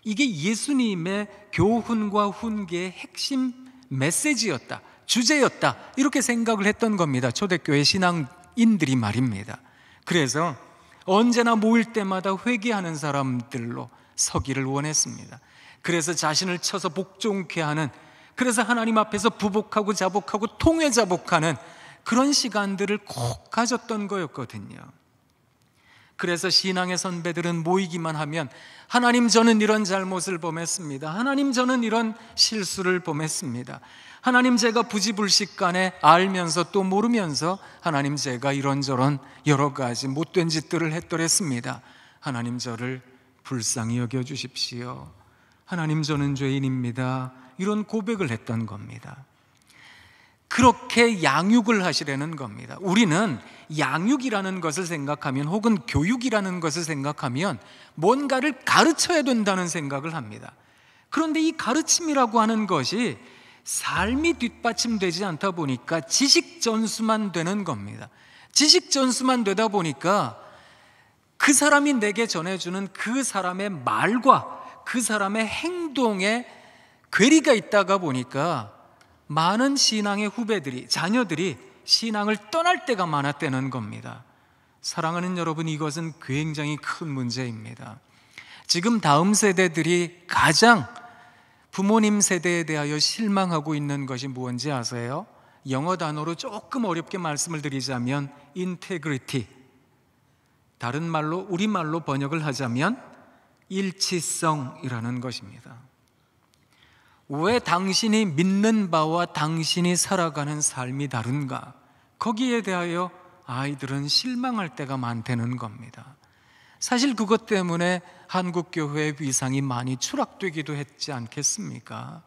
이게 예수님의 교훈과 훈계의 핵심 메시지였다, 주제였다, 이렇게 생각을 했던 겁니다. 초대교회 신앙인들이 말입니다. 그래서 언제나 모일 때마다 회개하는 사람들로 서기를 원했습니다. 그래서 자신을 쳐서 복종케 하는, 그래서 하나님 앞에서 부복하고 자복하고 통회자복하는 그런 시간들을 꼭 가졌던 거였거든요. 그래서 신앙의 선배들은 모이기만 하면 하나님, 저는 이런 잘못을 범했습니다. 하나님, 저는 이런 실수를 범했습니다. 하나님, 제가 부지불식간에 알면서 또 모르면서 하나님, 제가 이런저런 여러 가지 못된 짓들을 했더랬습니다. 하나님, 저를 불쌍히 여겨주십시오. 하나님, 저는 죄인입니다. 이런 고백을 했던 겁니다. 그렇게 양육을 하시려는 겁니다. 우리는 양육이라는 것을 생각하면, 혹은 교육이라는 것을 생각하면 뭔가를 가르쳐야 된다는 생각을 합니다. 그런데 이 가르침이라고 하는 것이 삶이 뒷받침되지 않다 보니까 지식 전수만 되는 겁니다. 지식 전수만 되다 보니까 그 사람이 내게 전해주는 그 사람의 말과 그 사람의 행동에 괴리가 있다가 보니까 많은 신앙의 후배들이, 자녀들이 신앙을 떠날 때가 많았다는 겁니다. 사랑하는 여러분, 이것은 굉장히 큰 문제입니다. 지금 다음 세대들이 가장 부모님 세대에 대하여 실망하고 있는 것이 무엇인지 아세요? 영어 단어로 조금 어렵게 말씀을 드리자면 integrity, 다른 말로, 우리말로 번역을 하자면 일치성이라는 것입니다. 왜 당신이 믿는 바와 당신이 살아가는 삶이 다른가? 거기에 대하여 아이들은 실망할 때가 많다는 겁니다. 사실 그것 때문에 한국교회의 위상이 많이 추락되기도 했지 않겠습니까?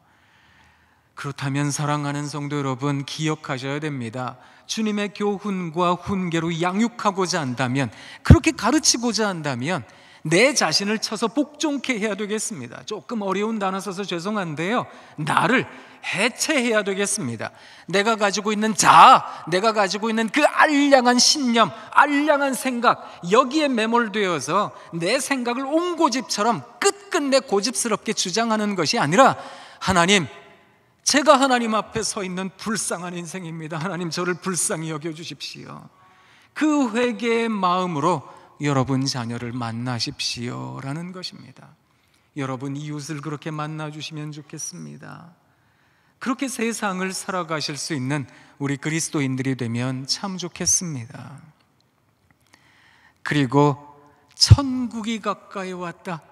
그렇다면 사랑하는 성도 여러분, 기억하셔야 됩니다. 주님의 교훈과 훈계로 양육하고자 한다면, 그렇게 가르치고자 한다면 내 자신을 쳐서 복종케 해야 되겠습니다. 조금 어려운 단어 써서 죄송한데요, 나를 해체해야 되겠습니다. 내가 가지고 있는 자아, 내가 가지고 있는 그 알량한 신념, 알량한 생각, 여기에 매몰되어서 내 생각을 옹고집처럼 끝끝내 고집스럽게 주장하는 것이 아니라, 하나님, 제가 하나님 앞에 서 있는 불쌍한 인생입니다. 하나님 저를 불쌍히 여겨주십시오. 그 회개의 마음으로 여러분 자녀를 만나십시오 라는 것입니다. 여러분 이웃을 그렇게 만나주시면 좋겠습니다. 그렇게 세상을 살아가실 수 있는 우리 그리스도인들이 되면 참 좋겠습니다. 그리고 천국이 가까이 왔다.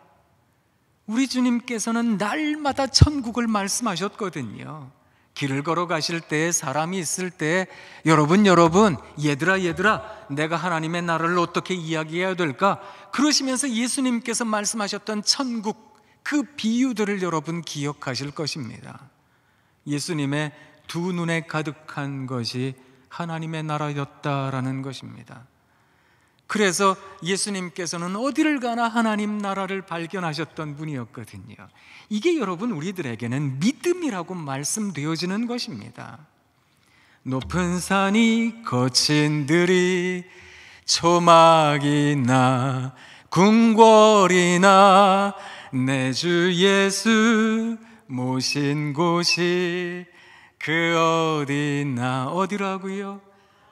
우리 주님께서는 날마다 천국을 말씀하셨거든요. 길을 걸어가실 때, 사람이 있을 때 여러분 얘들아 내가 하나님의 나라를 어떻게 이야기해야 될까? 그러시면서 예수님께서 말씀하셨던 천국, 그 비유들을 여러분 기억하실 것입니다. 예수님의 두 눈에 가득한 것이 하나님의 나라였다라는 것입니다. 그래서 예수님께서는 어디를 가나 하나님 나라를 발견하셨던 분이었거든요. 이게 여러분 우리들에게는 믿음이라고 말씀되어지는 것입니다. 높은 산이 거친 들이 초막이나 궁궐이나 내 주 예수 모신 곳이 그 어디나 어디라고요?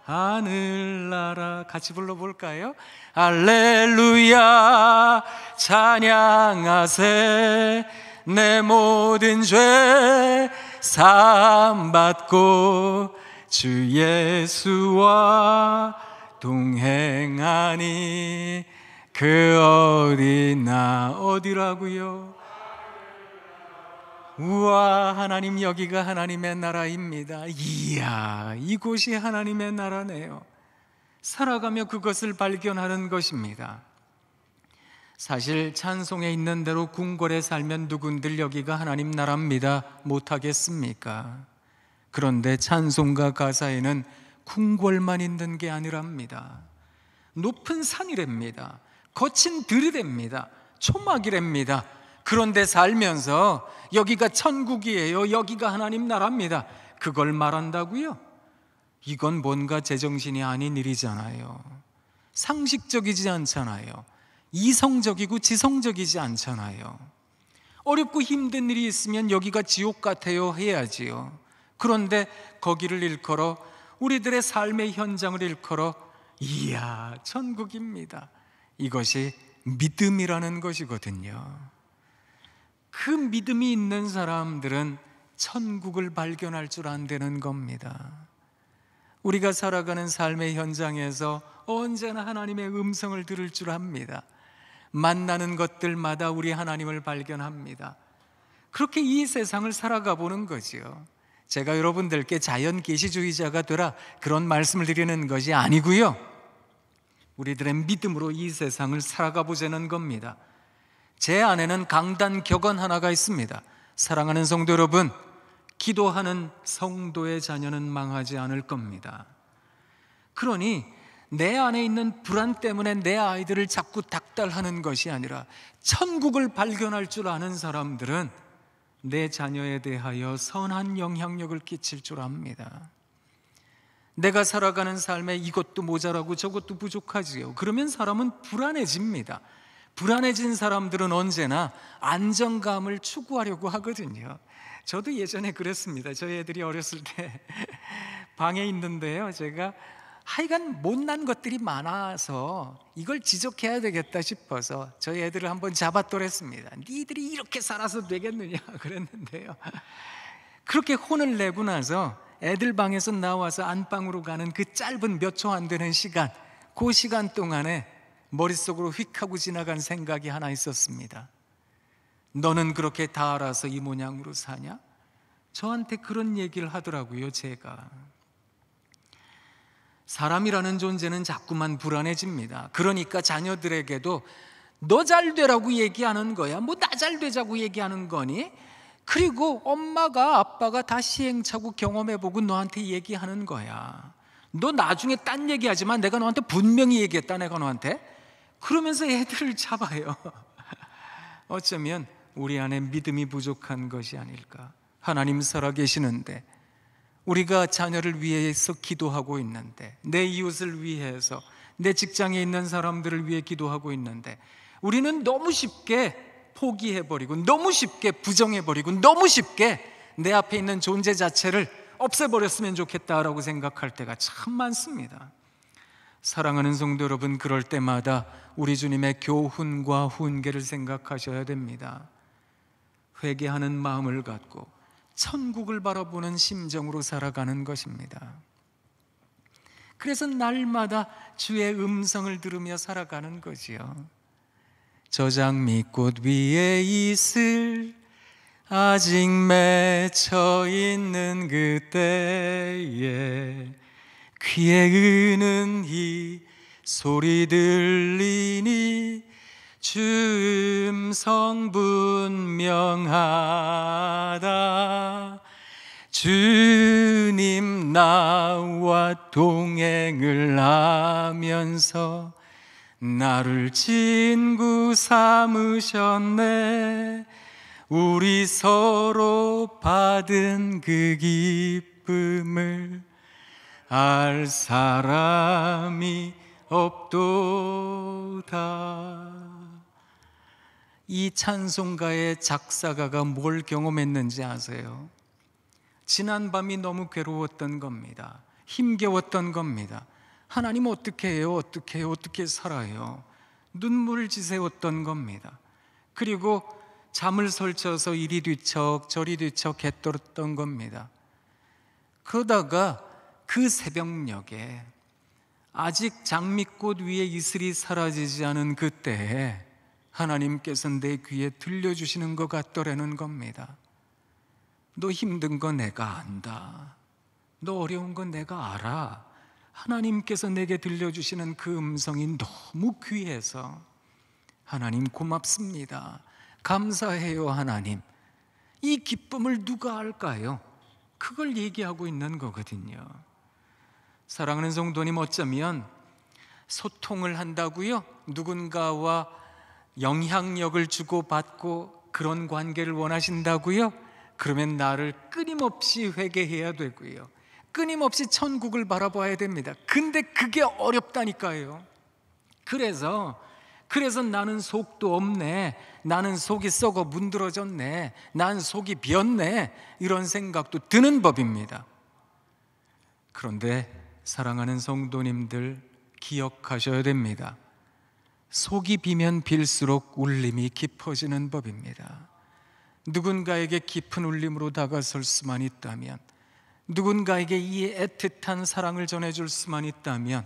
하늘나라. 같이 불러볼까요? 할렐루야 찬양하세 내 모든 죄 사함받고 주 예수와 동행하니 그 어디나 어디라고요? 우와, 하나님 여기가 하나님의 나라입니다. 이야, 이곳이 하나님의 나라네요. 살아가며 그것을 발견하는 것입니다. 사실 찬송에 있는 대로 궁궐에 살면 누군들 여기가 하나님 나라입니다 못하겠습니까? 그런데 찬송가 가사에는 궁궐만 있는 게 아니랍니다. 높은 산이랍니다. 거친 들이랍니다. 초막이랍니다. 그런데 살면서 여기가 천국이에요, 여기가 하나님 나라입니다, 그걸 말한다고요? 이건 뭔가 제정신이 아닌 일이잖아요. 상식적이지 않잖아요. 이성적이고 지성적이지 않잖아요. 어렵고 힘든 일이 있으면 여기가 지옥 같아요 해야지요. 그런데 거기를 일컬어, 우리들의 삶의 현장을 일컬어 이야 천국입니다, 이것이 믿음이라는 것이거든요. 그 믿음이 있는 사람들은 천국을 발견할 줄 안다는 겁니다. 우리가 살아가는 삶의 현장에서 언제나 하나님의 음성을 들을 줄 압니다. 만나는 것들마다 우리 하나님을 발견합니다. 그렇게 이 세상을 살아가 보는 거지요. 제가 여러분들께 자연계시주의자가 되라 그런 말씀을 드리는 것이 아니고요, 우리들의 믿음으로 이 세상을 살아가 보자는 겁니다. 제 안에는 강단 격언 하나가 있습니다. 사랑하는 성도 여러분, 기도하는 성도의 자녀는 망하지 않을 겁니다. 그러니 내 안에 있는 불안 때문에 내 아이들을 자꾸 닥달하는 것이 아니라 천국을 발견할 줄 아는 사람들은 내 자녀에 대하여 선한 영향력을 끼칠 줄 압니다. 내가 살아가는 삶에 이것도 모자라고 저것도 부족하지요. 그러면 사람은 불안해집니다. 불안해진 사람들은 언제나 안정감을 추구하려고 하거든요. 저도 예전에 그랬습니다. 저희 애들이 어렸을 때 방에 있는데요, 제가 하여간 못난 것들이 많아서 이걸 지적해야 되겠다 싶어서 저희 애들을 한번 잡아떠랬습니다. 니들이 이렇게 살아서 되겠느냐 그랬는데요, 그렇게 혼을 내고 나서 애들 방에서 나와서 안방으로 가는 그 짧은 몇 초 안 되는 시간, 그 시간 동안에 머릿속으로 휙 하고 지나간 생각이 하나 있었습니다. 너는 그렇게 다 알아서 이 모양으로 사냐? 저한테 그런 얘기를 하더라고요. 제가 사람이라는 존재는 자꾸만 불안해집니다. 그러니까 자녀들에게도 너 잘 되라고 얘기하는 거야, 뭐 나 잘 되자고 얘기하는 거니? 그리고 엄마가 아빠가 다 시행착오 경험해보고 너한테 얘기하는 거야. 너 나중에 딴 얘기하지만 내가 너한테 분명히 얘기했다, 내가 너한테. 그러면서 애들을 잡아요. 어쩌면 우리 안에 믿음이 부족한 것이 아닐까. 하나님 살아계시는데, 우리가 자녀를 위해서 기도하고 있는데, 내 이웃을 위해서, 내 직장에 있는 사람들을 위해 기도하고 있는데, 우리는 너무 쉽게 포기해버리고, 너무 쉽게 부정해버리고, 너무 쉽게 내 앞에 있는 존재 자체를 없애버렸으면 좋겠다라고 생각할 때가 참 많습니다. 사랑하는 성도 여러분, 그럴 때마다 우리 주님의 교훈과 훈계를 생각하셔야 됩니다. 회개하는 마음을 갖고 천국을 바라보는 심정으로 살아가는 것입니다. 그래서 날마다 주의 음성을 들으며 살아가는 거지요. 저 장미꽃 위에 있을 아직 맺혀 있는 그때에 귀에 은은 이 소리 들리니 주 음성 분명하다. 주님 나와 동행을 하면서 나를 친구 삼으셨네. 우리 서로 받은 그 기쁨을 알 사람이 없도다. 이 찬송가의 작사가가 뭘 경험했는지 아세요? 지난 밤이 너무 괴로웠던 겁니다. 힘겨웠던 겁니다. 하나님 어떻게 해요? 어떻게 해요? 어떻게 살아요? 눈물을 지새웠던 겁니다. 그리고 잠을 설쳐서 이리 뒤척 저리 뒤척 했던 겁니다. 그러다가 그 새벽녘에 아직 장미꽃 위에 이슬이 사라지지 않은 그때에 하나님께서 내 귀에 들려주시는 것 같더라는 겁니다. 너 힘든 거 내가 안다. 너 어려운 거 내가 알아. 하나님께서 내게 들려주시는 그 음성이 너무 귀해서 하나님 고맙습니다. 감사해요 하나님. 이 기쁨을 누가 알까요? 그걸 얘기하고 있는 거거든요. 사랑하는 성도님, 어쩌면 소통을 한다고요? 누군가와 영향력을 주고받고 그런 관계를 원하신다고요? 그러면 나를 끊임없이 회개해야 되고요, 끊임없이 천국을 바라봐야 됩니다. 근데 그게 어렵다니까요. 그래서 나는 속도 없네, 나는 속이 썩어 문드러졌네, 난 속이 비었네, 이런 생각도 드는 법입니다. 그런데 사랑하는 성도님들, 기억하셔야 됩니다. 속이 비면 빌수록 울림이 깊어지는 법입니다. 누군가에게 깊은 울림으로 다가설 수만 있다면, 누군가에게 이 애틋한 사랑을 전해줄 수만 있다면,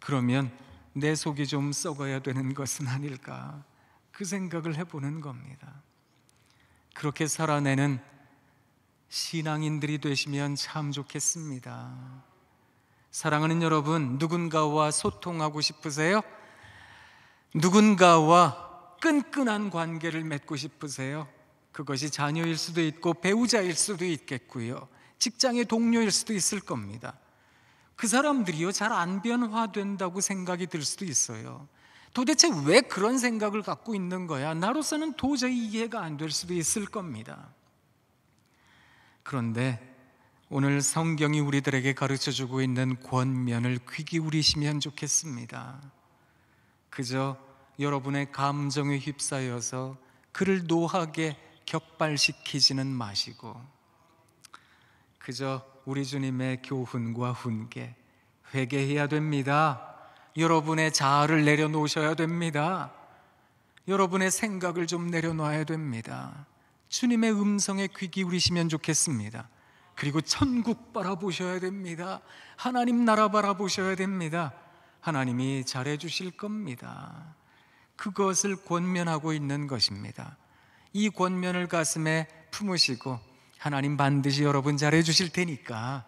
그러면 내 속이 좀 썩어야 되는 것은 아닐까, 그 생각을 해보는 겁니다. 그렇게 살아내는 신앙인들이 되시면 참 좋겠습니다. 사랑하는 여러분, 누군가와 소통하고 싶으세요? 누군가와 끈끈한 관계를 맺고 싶으세요? 그것이 자녀일 수도 있고 배우자일 수도 있겠고요, 직장의 동료일 수도 있을 겁니다. 그 사람들이요, 잘 안 변화된다고 생각이 들 수도 있어요. 도대체 왜 그런 생각을 갖고 있는 거야? 나로서는 도저히 이해가 안 될 수도 있을 겁니다. 그런데 오늘 성경이 우리들에게 가르쳐주고 있는 권면을 귀 기울이시면 좋겠습니다. 그저 여러분의 감정에 휩싸여서 그를 노하게 격발시키지는 마시고, 그저 우리 주님의 교훈과 훈계, 회개해야 됩니다. 여러분의 자아를 내려놓으셔야 됩니다. 여러분의 생각을 좀 내려놔야 됩니다. 주님의 음성에 귀 기울이시면 좋겠습니다. 그리고 천국 바라보셔야 됩니다. 하나님 나라 바라보셔야 됩니다. 하나님이 잘해주실 겁니다. 그것을 권면하고 있는 것입니다. 이 권면을 가슴에 품으시고, 하나님 반드시 여러분 잘해주실 테니까,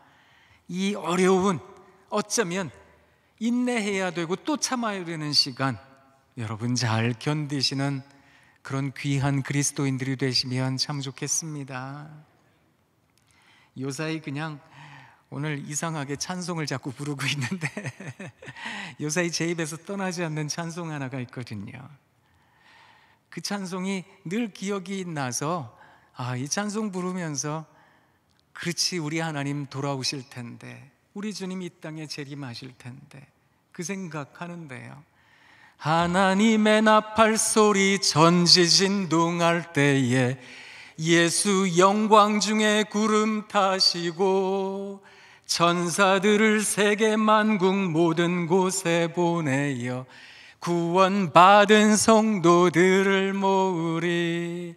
이 어려운, 어쩌면 인내해야 되고 또 참아야 되는 시간 여러분 잘 견디시는 그런 귀한 그리스도인들이 되시면 참 좋겠습니다. 요사이 그냥 오늘 이상하게 찬송을 자꾸 부르고 있는데 요사이 제 입에서 떠나지 않는 찬송 하나가 있거든요. 그 찬송이 늘 기억이 나서 이 찬송 부르면서, 그렇지, 우리 하나님 돌아오실 텐데, 우리 주님 이 땅에 재림하실 텐데, 그 생각하는데요, 하나님의 나팔 소리 전지진동할 때에 예수 영광 중에 구름 타시고 천사들을 세계 만국 모든 곳에 보내어 구원받은 성도들을 모으리.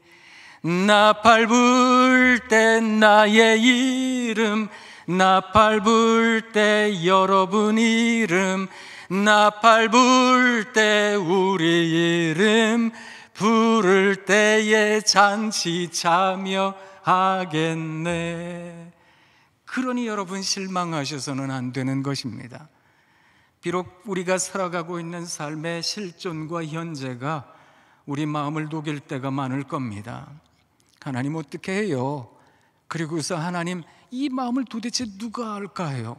나팔 불 때 나의 이름, 나팔 불 때 여러분 이름, 나팔 불 때 우리 이름 부를 때에 잔치 참여하겠네. 그러니 여러분 실망하셔서는 안 되는 것입니다. 비록 우리가 살아가고 있는 삶의 실존과 현재가 우리 마음을 녹일 때가 많을 겁니다. 하나님 어떻게 해요? 그리고서 하나님 이 마음을 도대체 누가 알까요?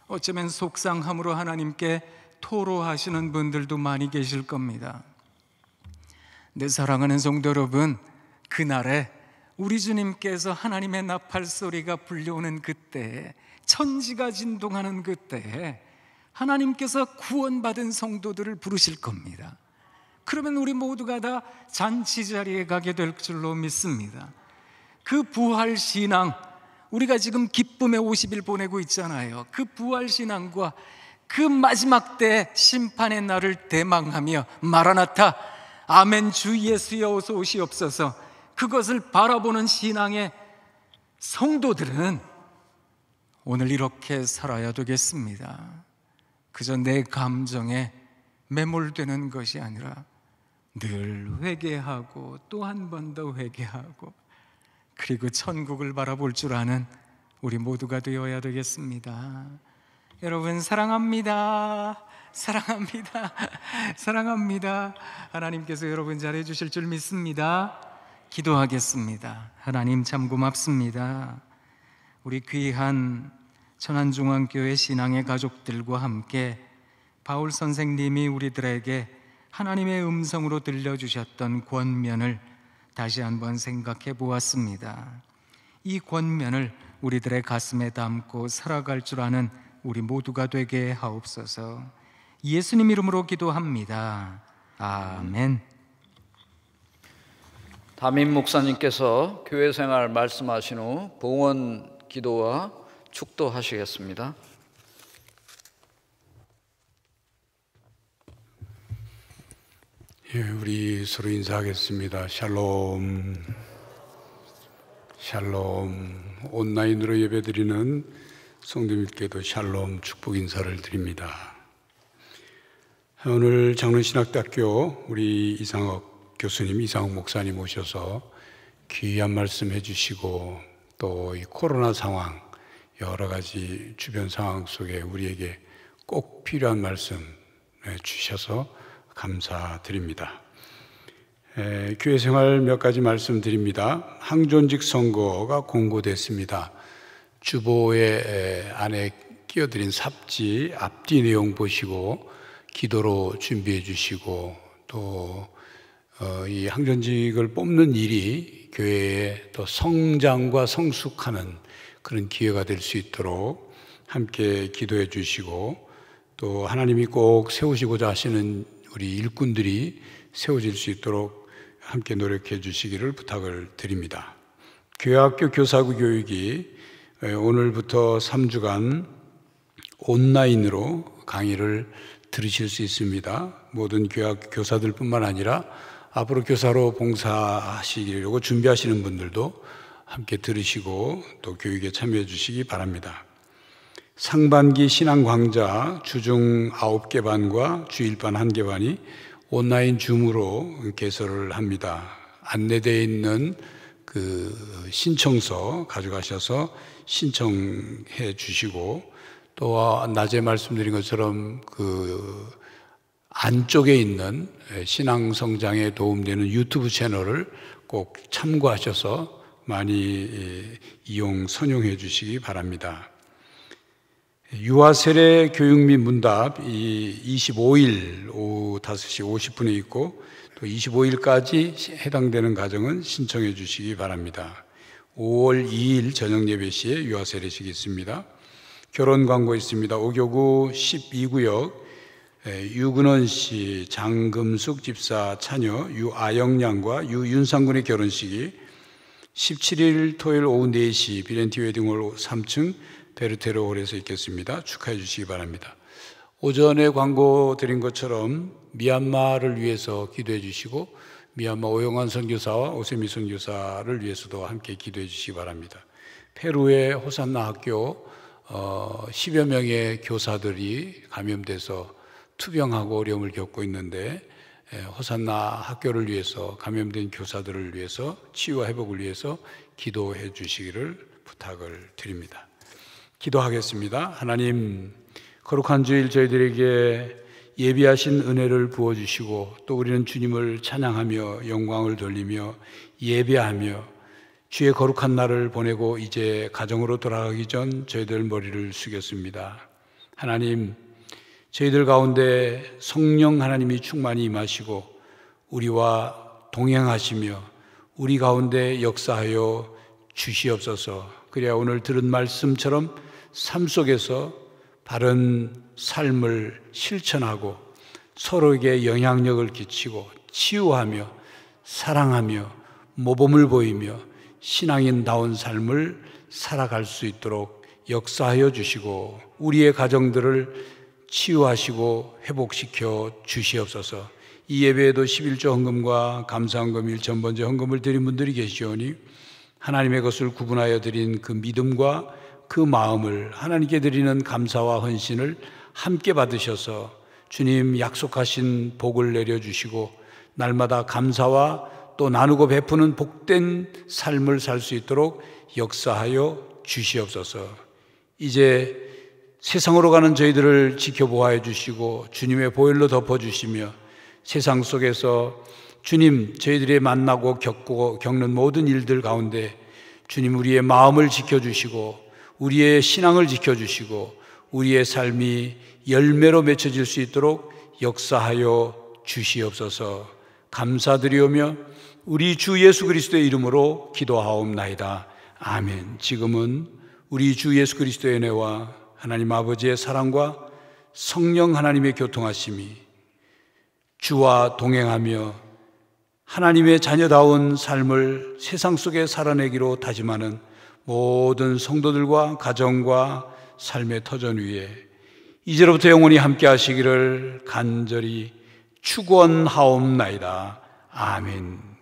어쩌면 속상함으로 하나님께 토로하시는 분들도 많이 계실 겁니다. 내 사랑하는 성도 여러분, 그날에 우리 주님께서 하나님의 나팔 소리가 불려오는 그때에, 천지가 진동하는 그때에 하나님께서 구원받은 성도들을 부르실 겁니다. 그러면 우리 모두가 다 잔치 자리에 가게 될 줄로 믿습니다. 그 부활 신앙, 우리가 지금 기쁨의 50일 보내고 있잖아요. 그 부활 신앙과 그 마지막 때 심판의 날을 대망하며 마라나타, 아멘 주 예수여 어서 오시옵소서, 그것을 바라보는 신앙의 성도들은 오늘 이렇게 살아야 되겠습니다. 그저 내 감정에 매몰되는 것이 아니라 늘 회개하고 또 한 번 더 회개하고 그리고 천국을 바라볼 줄 아는 우리 모두가 되어야 되겠습니다. 여러분 사랑합니다. 사랑합니다. 사랑합니다. 하나님께서 여러분 잘해 주실 줄 믿습니다. 기도하겠습니다. 하나님 참 고맙습니다. 우리 귀한 천안중앙교회 신앙의 가족들과 함께 바울 선생님이 우리들에게 하나님의 음성으로 들려주셨던 권면을 다시 한번 생각해 보았습니다. 이 권면을 우리들의 가슴에 담고 살아갈 줄 아는 우리 모두가 되게 하옵소서. 예수님 이름으로 기도합니다. 아멘. 담임 목사님께서 교회 생활 말씀하신 후 봉헌 기도와 축도하시겠습니다. 예, 우리 서로 인사하겠습니다. 샬롬. 샬롬. 온라인으로 예배드리는 성도님께도 샬롬 축복 인사를 드립니다. 오늘 장로신학대학교 우리 이상욱 교수님, 이상욱 목사님 오셔서 귀한 말씀 해주시고 또 이 코로나 상황, 여러 가지 주변 상황 속에 우리에게 꼭 필요한 말씀 주셔서 감사드립니다. 교회 생활 몇 가지 말씀드립니다. 항존직 선거가 공고됐습니다. 주보에 안에 끼어드린 삽지 앞뒤 내용 보시고 기도로 준비해 주시고 또 이 항존직을 뽑는 일이 교회의 또 성장과 성숙하는 그런 기회가 될 수 있도록 함께 기도해 주시고 또 하나님이 꼭 세우시고자 하시는 우리 일꾼들이 세워질 수 있도록 함께 노력해 주시기를 부탁을 드립니다. 교회학교 교사부 교육이 오늘부터 3주간 온라인으로 강의를 들으실 수 있습니다. 모든 교회학교 교사들뿐만 아니라 앞으로 교사로 봉사하시려고 준비하시는 분들도 함께 들으시고 또 교육에 참여해 주시기 바랍니다. 상반기 신앙광자 주중 9개 반과 주일반 1개 반이 온라인 줌으로 개설을 합니다. 안내되어 있는 그 신청서 가져가셔서 신청해 주시고 또 낮에 말씀드린 것처럼 그 안쪽에 있는 신앙 성장에 도움되는 유튜브 채널을 꼭 참고하셔서 많이 선용해 주시기 바랍니다. 유아세례 교육 및 문답 25일 오후 5시 50분에 있고 또 25일까지 해당되는 가정은 신청해 주시기 바랍니다. 5월 2일 저녁 예배 시에 유아세례식이 있습니다. 결혼 광고 있습니다. 오교구 12구역 유근원 씨, 장금숙 집사 차녀 유아영 양과 유윤상 군의 결혼식이 17일 토요일 오후 4시 비렌티 웨딩홀 3층 베르테로 홀에서 있겠습니다. 축하해 주시기 바랍니다. 오전에 광고 드린 것처럼 미얀마를 위해서 기도해 주시고 미얀마 오영환 선교사와 오세미 선교사를 위해서도 함께 기도해 주시기 바랍니다. 페루의 호산나 학교 10여 명의 교사들이 감염돼서 투병하고 어려움을 겪고 있는데 호산나 학교를 위해서, 감염된 교사들을 위해서, 치유와 회복을 위해서 기도해 주시기를 부탁을 드립니다. 기도하겠습니다. 하나님, 거룩한 주일 저희들에게 예비하신 은혜를 부어주시고 또 우리는 주님을 찬양하며 영광을 돌리며 예배하며 주의 거룩한 날을 보내고 이제 가정으로 돌아가기 전 저희들 머리를 숙였습니다. 하나님, 저희들 가운데 성령 하나님이 충만히 임하시고 우리와 동행하시며 우리 가운데 역사하여 주시옵소서. 그래야 오늘 들은 말씀처럼 삶 속에서 바른 삶을 실천하고 서로에게 영향력을 끼치고 치유하며 사랑하며 모범을 보이며 신앙인다운 삶을 살아갈 수 있도록 역사하여 주시고 우리의 가정들을 치유하시고 회복시켜 주시옵소서. 이 예배에도 11조 헌금과 감사헌금 1,000번째 헌금을 드린 분들이 계시오니 하나님의 것을 구분하여 드린 그 믿음과 그 마음을, 하나님께 드리는 감사와 헌신을 함께 받으셔서 주님 약속하신 복을 내려주시고 날마다 감사와 또 나누고 베푸는 복된 삶을 살 수 있도록 역사하여 주시옵소서. 이제 세상으로 가는 저희들을 지켜보아해 주시고 주님의 보혈로 덮어주시며 세상 속에서 주님, 저희들이 만나고 겪는 모든 일들 가운데 주님, 우리의 마음을 지켜주시고 우리의 신앙을 지켜주시고 우리의 삶이 열매로 맺혀질 수 있도록 역사하여 주시옵소서. 감사드리오며 우리 주 예수 그리스도의 이름으로 기도하옵나이다. 아멘. 지금은 우리 주 예수 그리스도의 은혜와 하나님 아버지의 사랑과 성령 하나님의 교통하심이 주와 동행하며 하나님의 자녀다운 삶을 세상 속에 살아내기로 다짐하는 모든 성도들과 가정과 삶의 터전 위에 이제로부터 영원히 함께 하시기를 간절히 축원하옵나이다. 아멘.